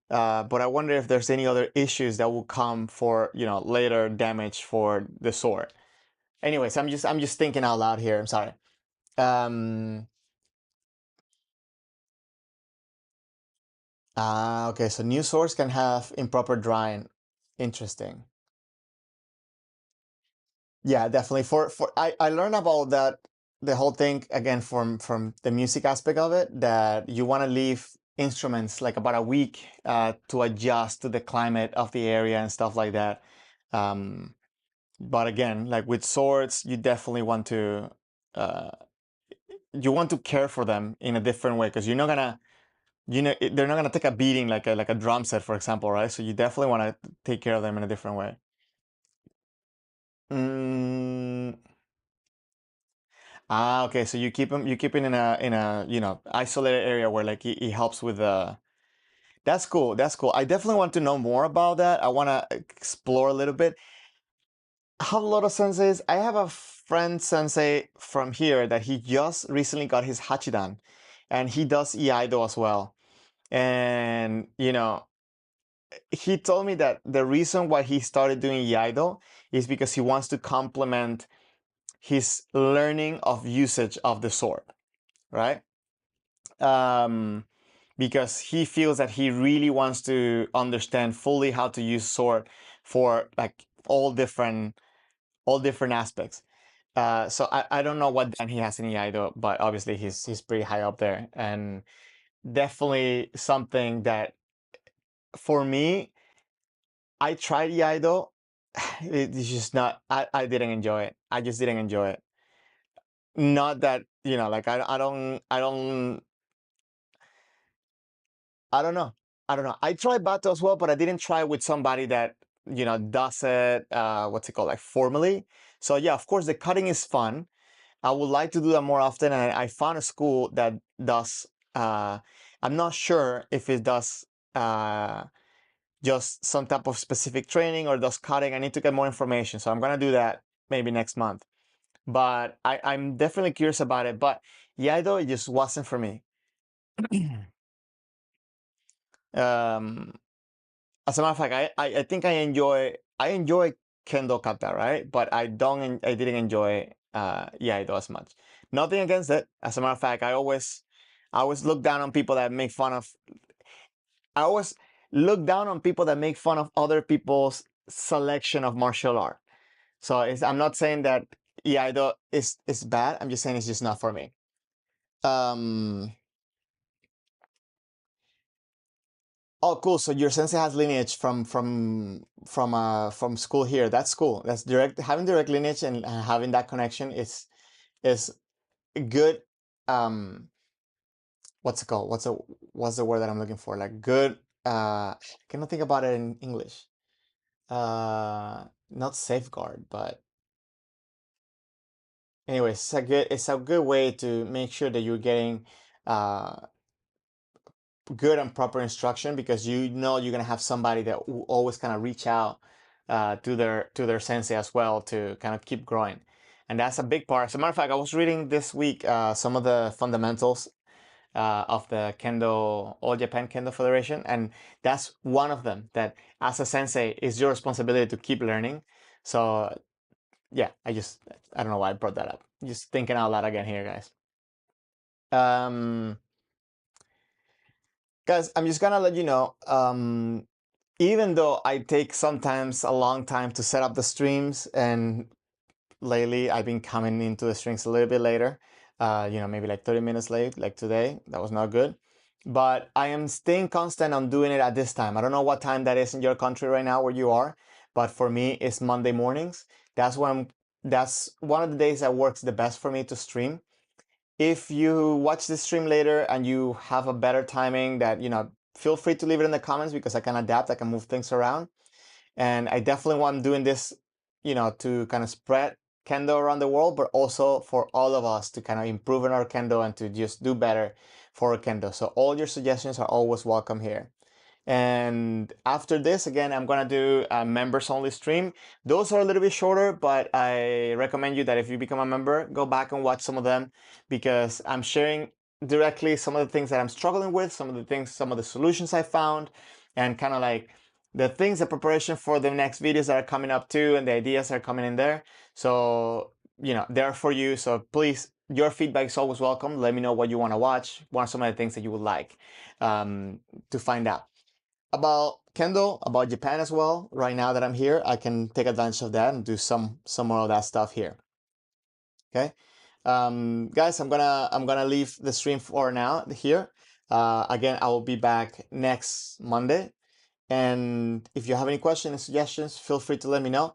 Speaker 1: But I wonder if there's any other issues that will come for later damage for the sword. Anyways, I'm just thinking out loud here. I'm sorry. Um, okay. So new swords can have improper drying. Interesting. Yeah, definitely. For I learned about that, the whole thing again from the music aspect of it, that you want to leave instruments like about a week to adjust to the climate of the area and stuff like that. Um, but again, like with swords, you definitely uh, want to care for them in a different way, because you're not gonna they're not gonna take a beating like a drum set, for example, right? So you definitely want to take care of them in a different way. Mm, okay. So you keep it in a isolated area where like it helps with the. That's cool. That's cool. I definitely want to know more about that. I want to explore a little bit. I have a lot of senseis. I have a friend sensei from here that he just recently got his Hachidan, and he does Iaido as well. And he told me that the reason why he started doing Iaido is because he wants to complement his learning of usage of the sword, right? Um, because he feels that he really wants to understand fully how to use sword for like all different aspects. So I don't know what Dan he has in Iaido, but obviously he's pretty high up there, and definitely something that for me, I tried Iaido. It's just not. I didn't enjoy it. I just didn't enjoy it. Not that like I don't know. I don't know. I tried Bato as well, but I didn't try with somebody that does it. What's it called? Like formally. So yeah, of course the cutting is fun. I would like to do that more often, and I found a school that does. I'm not sure if it does. just some type of specific training or those cutting. I need to get more information. So I'm gonna do that maybe next month. But I'm definitely curious about it. But Iaido, it just wasn't for me. um, as a matter of fact, I think I enjoy Kendo kata, right? But I didn't enjoy Iaido as much. Nothing against it. As a matter of fact, I always look down on people that make fun of I always look down on people that make fun of other people's selection of martial art. So I'm not saying that Iaido is bad. I'm just saying it's just not for me. Um, oh, cool. So your sensei has lineage from school here. That's cool. That's direct. Having direct lineage and having that connection is good. Um, what's it called? What's the word that I'm looking for? Like good. I cannot think about it in English. Not safeguard, but anyway, it's a good way to make sure that you're getting uh good and proper instruction, because you know you're gonna have somebody that will always kind of reach out to their sensei as well to kind of keep growing. And that's a big part. As a matter of fact, I was reading this week some of the fundamentals of the Kendo, All Japan Kendo Federation, and that's one of them. That as a sensei, is your responsibility to keep learning. So yeah, I don't know why I brought that up. Just thinking out loud again here, guys. Um, guys, I'm just gonna let you know. Even though I take sometimes a long time to set up the streams, and lately I've been coming into the streams a little bit later, maybe like 30 minutes late, like today. That was not good. But I am staying constant on doing it at this time. I don't know what time that is in your country right now where you are, but for me, it's Monday mornings. That's one of the days that works the best for me to stream. If you watch this stream later and you have a better timing, that, feel free to leave it in the comments, because I can adapt, I can move things around. And I definitely want doing this, to kind of spread Kendo around the world, but also for all of us to kind of improve in our Kendo and to just do better for our Kendo. So all your suggestions are always welcome here. And after this, again, I'm gonna do a members only stream. Those are a little bit shorter, but I recommend you that if you become a member, go back and watch some of them, because I'm sharing directly some of the things that I'm struggling with, some of the solutions I found, and kind of like the things, the preparation for the next videos that are coming up too, and the ideas that are coming in there. So, they're for you. So please, your feedback is always welcome. Let me know what you want to watch. What are some of the things that you would like to find out about Kendo, about Japan as well. Right now that I'm here, I can take advantage of that and do some more of that stuff here. Okay, guys, I'm gonna leave the stream for now here. Again, I will be back next Monday. And if you have any questions and suggestions, feel free to let me know.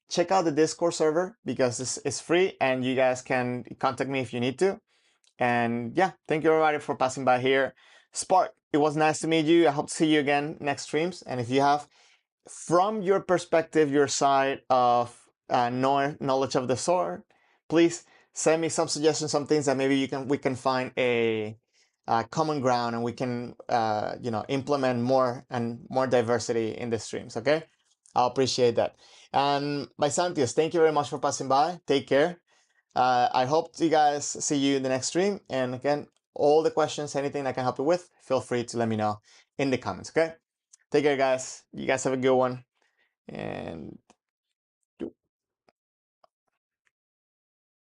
Speaker 1: Check out the Discord server, because it's free and you guys can contact me if you need to. And yeah, thank you everybody for passing by here. Spark, it was nice to meet you. I hope to see you again next streams. And if you have, from your perspective, your side of knowledge of the sword, please send me some suggestions, some things that maybe we can find a common ground, and we can implement more and more diversity in the streams. Okay, I'll appreciate that. And my Santios, thank you very much for passing by. Take care. I hope you guys see you in the next stream. And again, all the questions, anything I can help you with, feel free to let me know in the comments. Okay, take care, guys. You guys have a good one, and